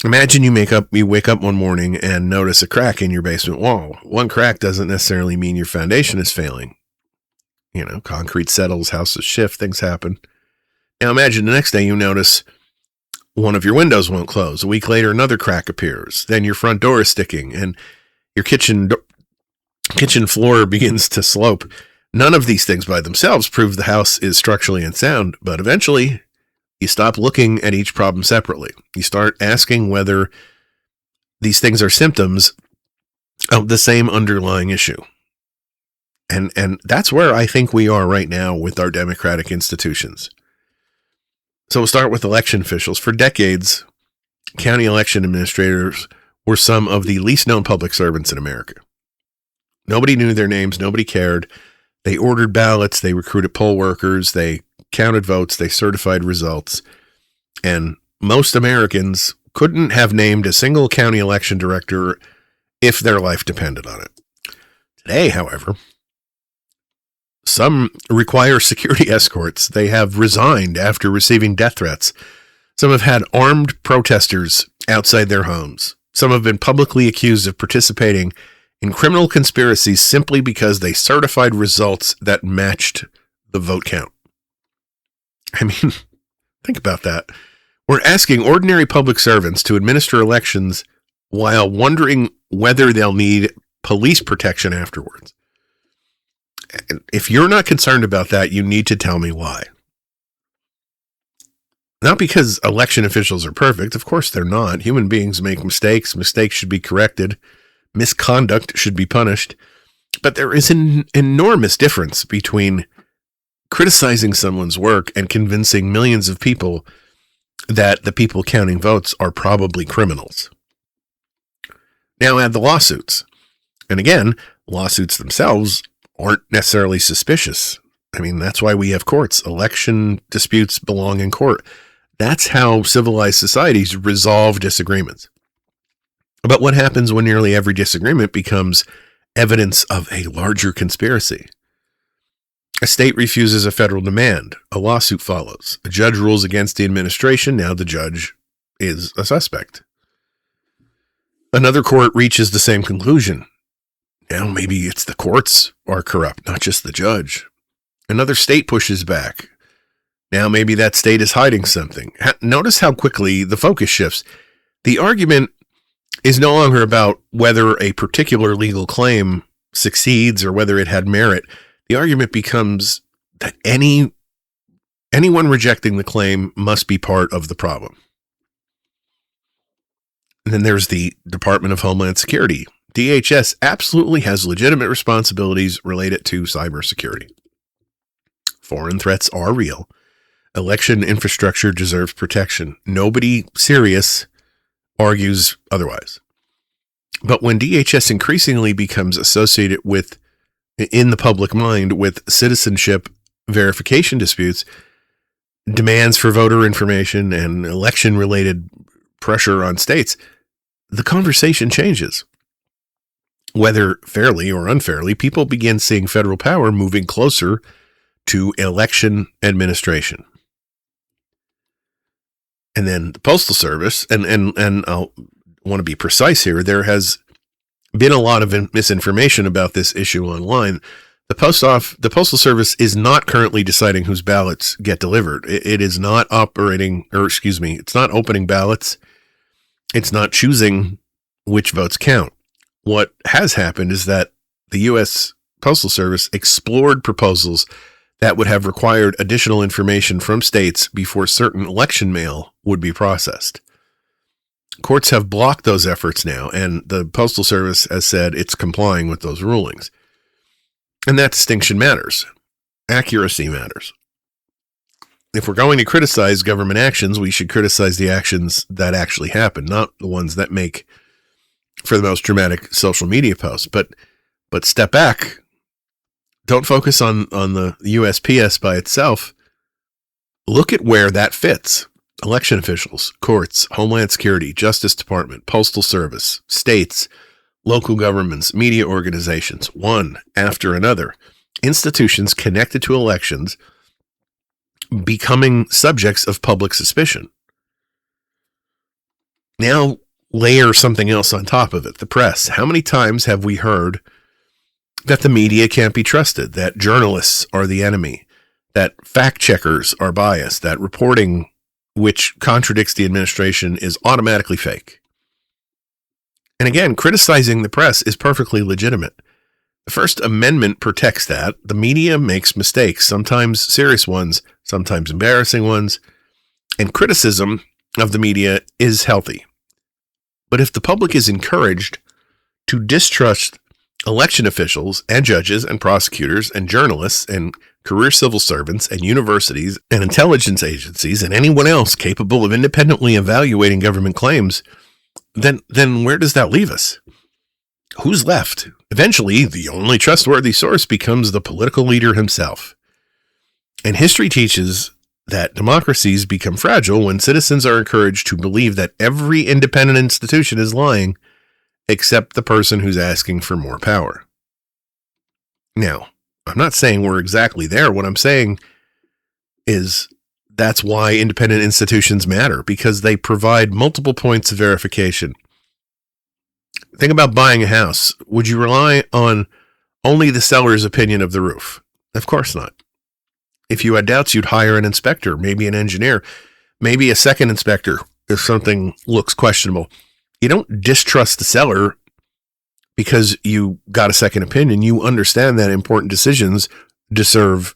Imagine you wake up one morning and notice a crack in your basement wall. One crack doesn't necessarily mean your foundation is failing. Concrete settles, houses shift, things happen. Now imagine the next day you notice one of your windows won't close. A week later, another crack appears. Then your front door is sticking and your kitchen floor begins to slope. None of these things by themselves prove the house is structurally unsound, but eventually you stop looking at each problem separately. You start asking whether these things are symptoms of the same underlying issue. And that's where I think we are right now with our democratic institutions. So we'll start with election officials. For decades, county election administrators were some of the least known public servants in America. Nobody knew their names. Nobody cared. They ordered ballots. They recruited poll workers. They counted votes. They certified results. And most Americans couldn't have named a single county election director if their life depended on it. Today, however, some require security escorts. They have resigned after receiving death threats. Some have had armed protesters outside their homes. Some have been publicly accused of participating in criminal conspiracies simply because they certified results that matched the vote count. I mean, think about that. We're asking ordinary public servants to administer elections while wondering whether they'll need police protection afterwards. If you're not concerned about that, you need to tell me why. Not because election officials are perfect. Of course they're not. Human beings make mistakes. Mistakes should be corrected. Misconduct should be punished. But there is an enormous difference between criticizing someone's work and convincing millions of people that the people counting votes are probably criminals. Now add the lawsuits. And again, lawsuits themselves aren't necessarily suspicious. I mean, that's why we have courts. Election disputes belong in court. That's how civilized societies resolve disagreements. But what happens when nearly every disagreement becomes evidence of a larger conspiracy? A state refuses a federal demand. A lawsuit follows. A judge rules against the administration. Now the judge is a suspect. Another court reaches the same conclusion. Now maybe it's the courts are corrupt, not just the judge. Another state pushes back. Now maybe that state is hiding something. Notice how quickly the focus shifts. The argument is no longer about whether a particular legal claim succeeds or whether it had merit. The argument becomes that anyone rejecting the claim must be part of the problem. And then there's the Department of Homeland Security. DHS absolutely has legitimate responsibilities related to cybersecurity. Foreign threats are real. Election infrastructure deserves protection. Nobody serious argues otherwise. But when DHS increasingly becomes associated with, in the public mind, with citizenship verification disputes, demands for voter information, and election-related pressure on states, the conversation changes. Whether fairly or unfairly, people begin seeing federal power moving closer to election administration. And then the Postal Service, and I want to be precise here, there has been a lot of misinformation about this issue online. The Postal Service is not currently deciding whose ballots get delivered. It is not it's not opening ballots. It's not choosing which votes count. What has happened is that the U.S. Postal Service explored proposals that would have required additional information from states before certain election mail would be processed. Courts have blocked those efforts now, and the Postal Service has said it's complying with those rulings. And that distinction matters. Accuracy matters. If we're going to criticize government actions, we should criticize the actions that actually happen, not the ones that make for the most dramatic social media posts. But step back. Don't focus on the USPS by itself. Look at where that fits. Election officials, courts, Homeland Security, Justice Department, Postal Service, states, local governments, media organizations, one after another. Institutions connected to elections becoming subjects of public suspicion. Now layer something else on top of it, the press. How many times have we heard that the media can't be trusted, that journalists are the enemy, that fact checkers are biased, that reporting which contradicts the administration is automatically fake? And again, criticizing the press is perfectly legitimate. The First Amendment protects that. The media makes mistakes, sometimes serious ones, sometimes embarrassing ones, and criticism of the media is healthy. But if the public is encouraged to distrust election officials and judges and prosecutors and journalists and career civil servants and universities and intelligence agencies and anyone else capable of independently evaluating government claims, then where does that leave us? Who's left? Eventually, the only trustworthy source becomes the political leader himself. And history teaches that democracies become fragile when citizens are encouraged to believe that every independent institution is lying except the person who's asking for more power. Now, I'm not saying we're exactly there. What I'm saying is that's why independent institutions matter, because they provide multiple points of verification. Think about buying a house. Would you rely on only the seller's opinion of the roof? Of course not. If you had doubts, you'd hire an inspector, maybe an engineer, maybe a second inspector if something looks questionable. You don't distrust the seller because you got a second opinion. You understand that important decisions deserve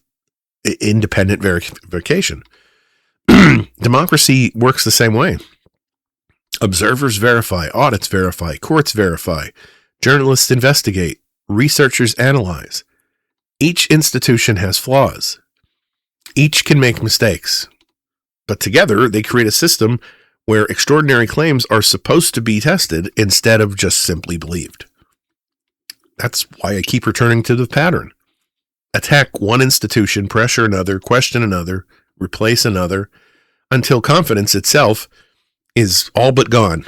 independent verification. Democracy works the same way. Observers verify, audits verify, courts verify, journalists investigate, researchers analyze. Each institution has flaws. Each can make mistakes. But together, they create a system where extraordinary claims are supposed to be tested instead of just simply believed. That's why I keep returning to the pattern. Attack one institution, pressure another, question another, replace another, until confidence itself is all but gone.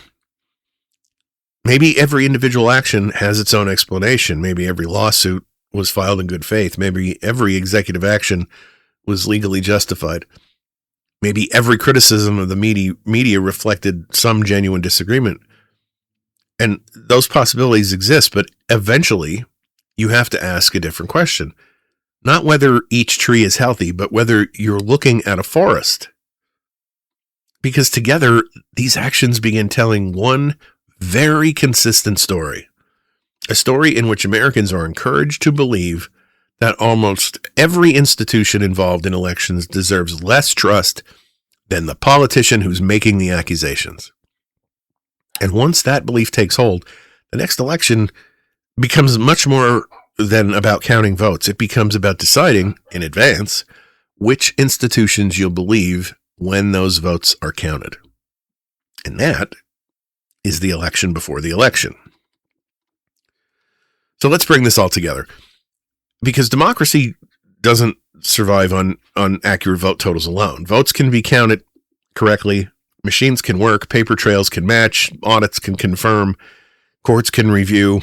Maybe every individual action has its own explanation. Maybe every lawsuit was filed in good faith. Maybe every executive action was legally justified. Maybe every criticism of the media reflected some genuine disagreement. And those possibilities exist, but eventually you have to ask a different question. Not whether each tree is healthy, but whether you're looking at a forest. Because together, these actions begin telling one very consistent story. A story in which Americans are encouraged to believe that almost every institution involved in elections deserves less trust than the politician who's making the accusations. And once that belief takes hold, the next election becomes much more than about counting votes. It becomes about deciding in advance which institutions you'll believe when those votes are counted. And that is the election before the election. So let's bring this all together. Because democracy doesn't survive on accurate vote totals alone. Votes can be counted correctly. Machines can work. Paper trails can match. Audits can confirm. Courts can review.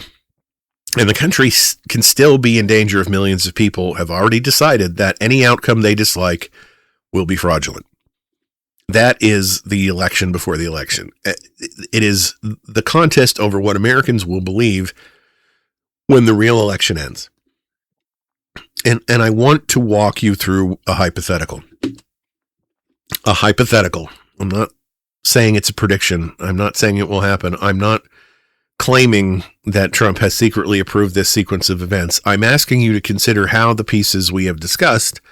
And the country can still be in danger if millions of people have already decided that any outcome they dislike will be fraudulent. That is the election before the election. It is the contest over what Americans will believe when the real election ends. And I want to walk you through a hypothetical. A hypothetical. I'm not saying it's a prediction. I'm not saying it will happen. I'm not claiming that Trump has secretly approved this sequence of events. I'm asking you to consider how the pieces we have discussed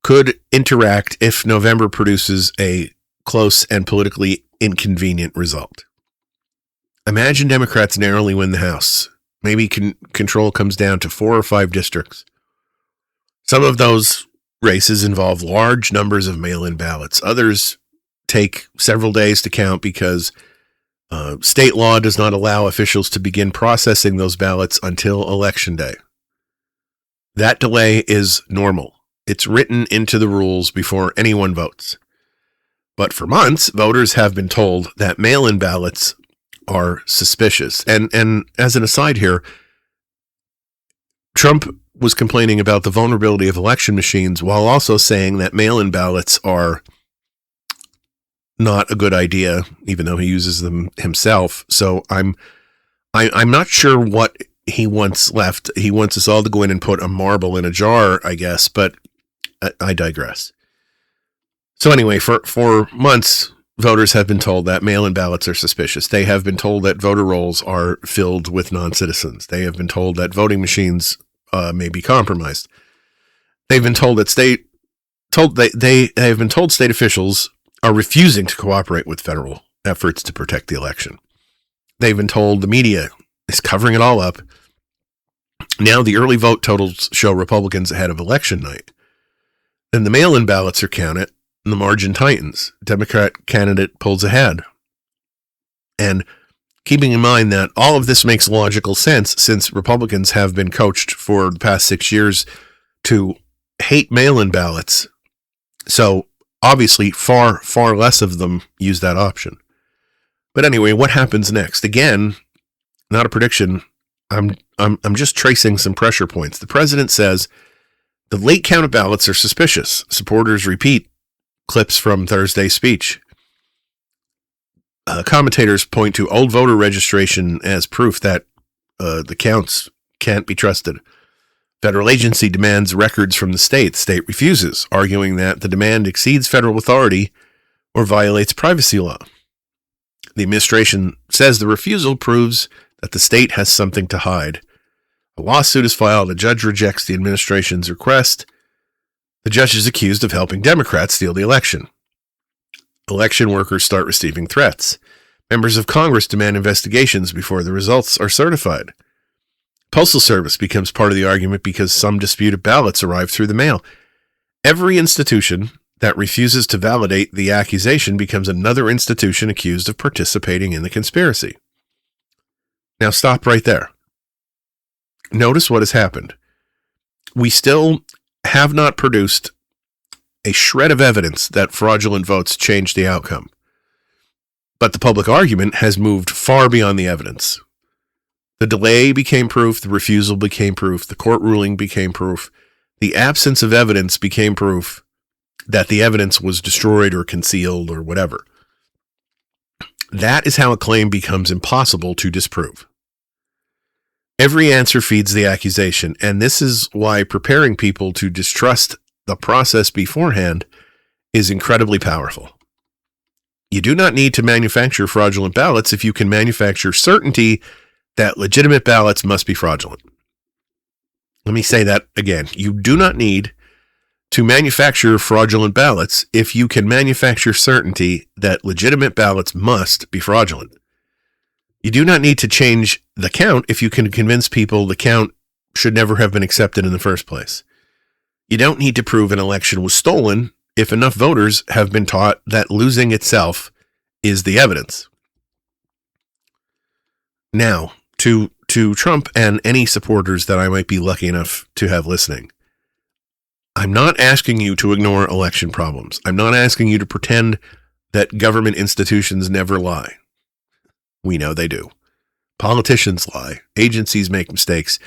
could interact if November produces a close and politically inconvenient result. Imagine Democrats narrowly win the House. Maybe control comes down to 4 or 5 districts. Some of those races involve large numbers of mail-in ballots. Others take several days to count because state law does not allow officials to begin processing those ballots until Election Day. That delay is normal. It's written into the rules before anyone votes. But for months, voters have been told that mail-in ballots are suspicious. And as an aside here, Trump was complaining about the vulnerability of election machines while also saying that mail-in ballots are not a good idea, even though he uses them himself. So I'm not sure what he wants left. He wants us all to go in and put a marble in a jar, I guess, but I digress. So anyway, for months, voters have been told that mail-in ballots are suspicious. They have been told that voter rolls are filled with non-citizens. They have been told that voting machines may be compromised. They've been told that state officials are refusing to cooperate with federal efforts to protect the election. They've been told the media is covering it all up. Now the early vote totals show Republicans ahead of election night. Then the mail-in ballots are counted and the margin tightens. Democrat candidate pulls ahead. And keeping in mind that all of this makes logical sense since Republicans have been coached for the past 6 years to hate mail-in ballots. So obviously far, far less of them use that option. But anyway, what happens next? Again, not a prediction. I'm just tracing some pressure points. The president says the late count of ballots are suspicious. Supporters repeat clips from Thursday's speech. Commentators point to old voter registration as proof that the counts can't be trusted. Federal agency demands records from the state. State refuses, arguing that the demand exceeds federal authority or violates privacy law. The administration says the refusal proves that the state has something to hide. A lawsuit is filed. A judge rejects the administration's request. The judge is accused of helping Democrats steal the election. Election workers start receiving threats. Members of Congress demand investigations before the results are certified. Postal Service becomes part of the argument because some disputed ballots arrive through the mail. Every institution that refuses to validate the accusation becomes another institution accused of participating in the conspiracy. Now stop right there. Notice what has happened. We still have not produced a shred of evidence that fraudulent votes changed the outcome. But the public argument has moved far beyond the evidence. The delay became proof, the refusal became proof, the court ruling became proof, the absence of evidence became proof that the evidence was destroyed or concealed or whatever. That is how a claim becomes impossible to disprove. Every answer feeds the accusation, and this is why preparing people to distrust the process beforehand is incredibly powerful. You do not need to manufacture fraudulent ballots if you can manufacture certainty that legitimate ballots must be fraudulent. Let me say that again. You do not need to manufacture fraudulent ballots if you can manufacture certainty that legitimate ballots must be fraudulent. You do not need to change the count if you can convince people the count should never have been accepted in the first place. You don't need to prove an election was stolen if enough voters have been taught that losing itself is the evidence. Now, to Trump and any supporters that I might be lucky enough to have listening, I'm not asking you to ignore election problems. I'm not asking you to pretend that government institutions never lie. We know they do. Politicians lie. Agencies make mistakes.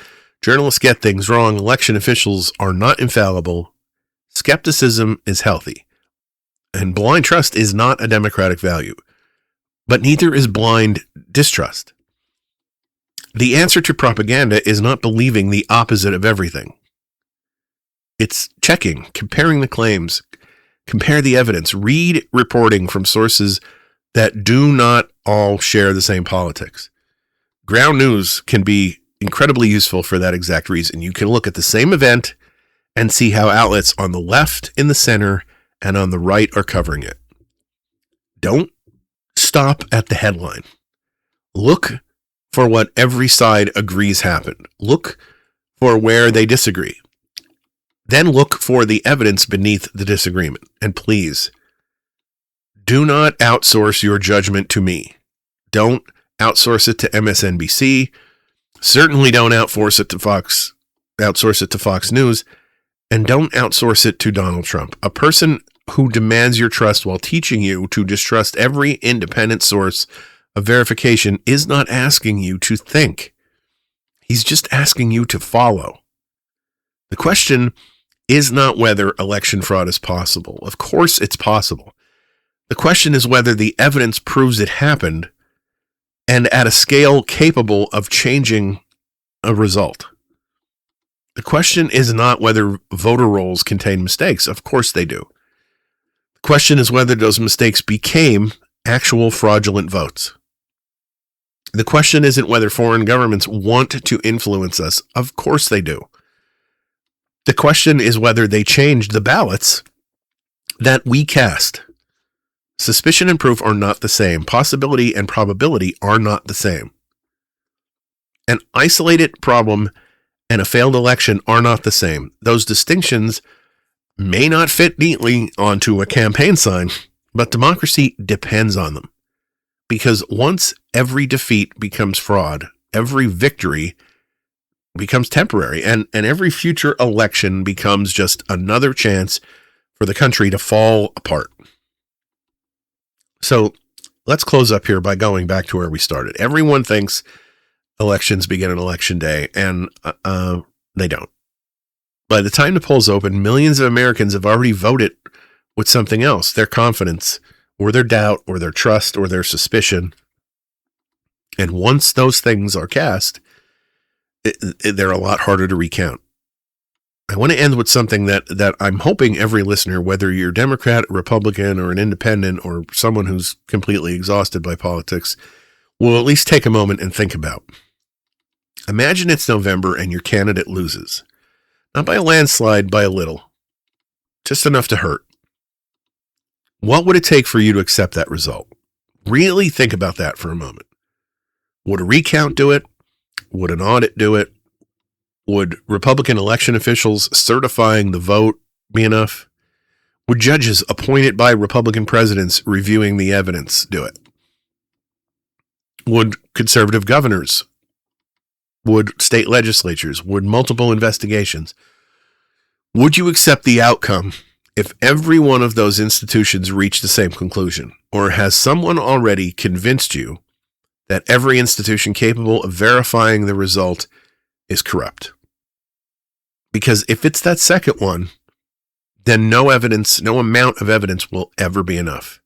Journalists get things wrong. Election officials are not infallible. Skepticism is healthy. And blind trust is not a democratic value. But neither is blind distrust. The answer to propaganda is not believing the opposite of everything. It's checking, comparing the claims, compare the evidence, read reporting from sources that do not all share the same politics. Ground news can be incredibly useful for that exact reason. You can look at the same event and see how outlets on the left, in the center, and on the right are covering it. Don't stop at the headline. Look for what every side agrees happened. Look for where they disagree. Then look for the evidence beneath the disagreement. And please, do not outsource your judgment to me. Don't outsource it to MSNBC. Certainly don't outsource it to Fox News. And don't outsource it to Donald Trump, a person who demands your trust while teaching you to distrust every independent source of verification is not asking you to think. He's just asking you to follow. The question is not whether election fraud is possible. Of course it's possible. The question is whether the evidence proves it happened and at a scale capable of changing a result. The question is not whether voter rolls contain mistakes. Of course they do. The question is whether those mistakes became actual fraudulent votes. The question isn't whether foreign governments want to influence us. Of course they do. The question is whether they changed the ballots that we cast. Suspicion and proof are not the same. Possibility and probability are not the same. An isolated problem and a failed election are not the same. Those distinctions may not fit neatly onto a campaign sign, but democracy depends on them. Because once every defeat becomes fraud, every victory becomes temporary, and every future election becomes just another chance for the country to fall apart. So let's close up here by going back to where we started. Everyone thinks elections begin on election day, and they don't. By the time the polls open, millions of Americans have already voted with something else, their confidence, or their doubt, or their trust, or their suspicion. And once those things are cast, they're a lot harder to recount. I want to end with something that I'm hoping every listener, whether you're Democrat, Republican, or an independent, or someone who's completely exhausted by politics, will at least take a moment and think about. Imagine it's November and your candidate loses. Not by a landslide, by a little. Just enough to hurt. What would it take for you to accept that result? Really think about that for a moment. Would a recount do it? Would an audit do it? Would Republican election officials certifying the vote be enough? Would judges appointed by Republican presidents reviewing the evidence do it? Would conservative governors? Would state legislatures? Would multiple investigations? Would you accept the outcome if every one of those institutions reached the same conclusion? Or has someone already convinced you that every institution capable of verifying the result is corrupt? Because if it's that second one, then no amount of evidence will ever be enough.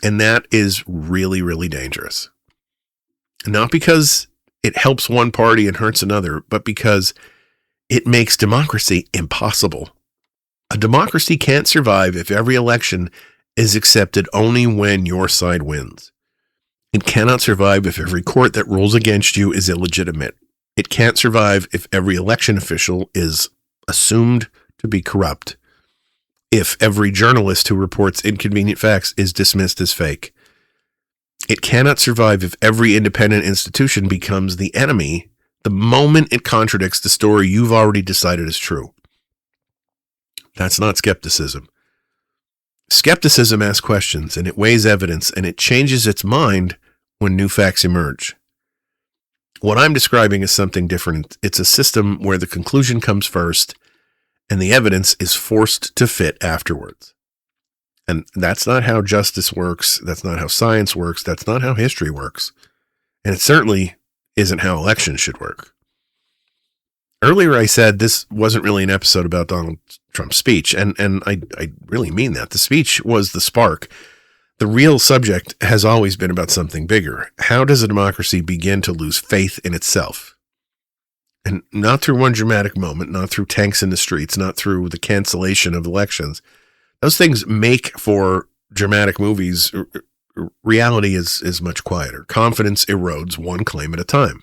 And that is really, really dangerous. Not because it helps one party and hurts another, but because it makes democracy impossible. A democracy can't survive if every election is accepted only when your side wins. It cannot survive if every court that rules against you is illegitimate. It can't survive if every election official is assumed to be corrupt. If every journalist who reports inconvenient facts is dismissed as fake. It cannot survive if every independent institution becomes the enemy the moment it contradicts the story you've already decided is true. That's not skepticism. Skepticism asks questions, and it weighs evidence, and it changes its mind when new facts emerge. What I'm describing is something different. It's a system where the conclusion comes first, and the evidence is forced to fit afterwards. And that's not how justice works. That's not how science works. That's not how history works. And it certainly isn't how elections should work. Earlier I said this wasn't really an episode about Donald Trump's speech, and I really mean that. The speech was the spark. The real subject has always been about something bigger. How does a democracy begin to lose faith in itself? And not through one dramatic moment, not through tanks in the streets, not through the cancellation of elections. Those things make for dramatic movies. Reality is much quieter. Confidence erodes one claim at a time,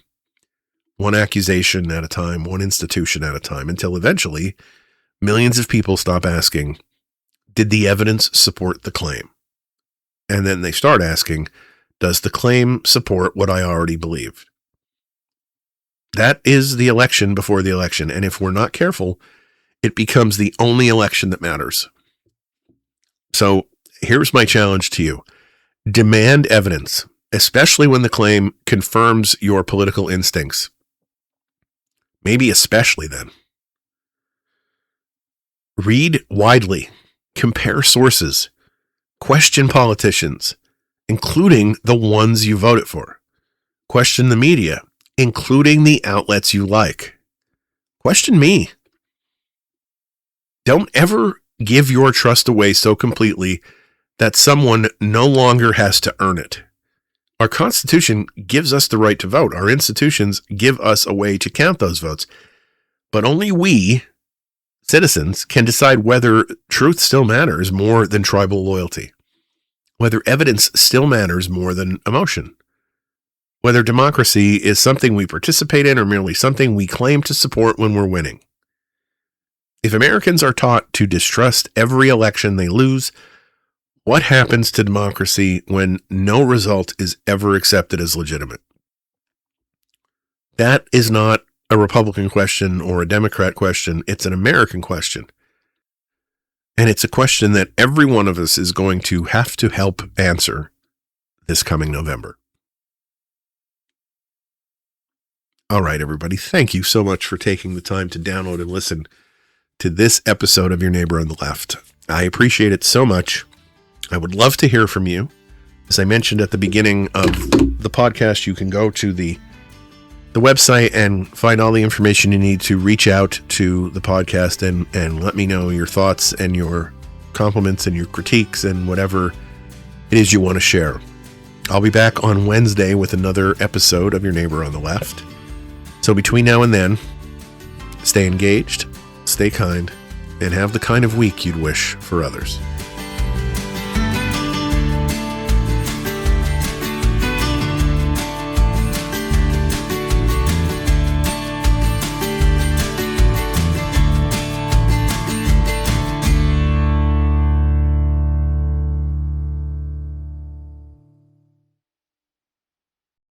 one accusation at a time, one institution at a time, until eventually millions of people stop asking, did the evidence support the claim? And then they start asking, does the claim support what I already believed? That is the election before the election. And if we're not careful, it becomes the only election that matters. So here's my challenge to you. Demand evidence, especially when the claim confirms your political instincts. Maybe especially then. Read widely. Compare sources. Question politicians, including the ones you voted for. Question the media, including the outlets you like. Question me. Don't ever give your trust away so completely that someone no longer has to earn it. Our Constitution gives us the right to vote. Our institutions give us a way to count those votes. But only we, citizens, can decide whether truth still matters more than tribal loyalty, whether evidence still matters more than emotion, whether democracy is something we participate in or merely something we claim to support when we're winning. If Americans are taught to distrust every election they lose, what happens to democracy when no result is ever accepted as legitimate? That is not a Republican question or a Democrat question. It's an American question. And it's a question that every one of us is going to have to help answer this coming November. All right, everybody. Thank you so much for taking the time to download and listen to this episode of Your Neighbor on the Left. I appreciate it so much. I would love to hear from you. As I mentioned at the beginning of the podcast, you can go to the the website and find all the information you need to reach out to the podcast and let me know your thoughts and your compliments and your critiques and whatever it is you want to share. I'll be back on Wednesday with another episode of Your Neighbor on the Left. So between now and then, stay engaged, stay kind, and have the kind of week you'd wish for others.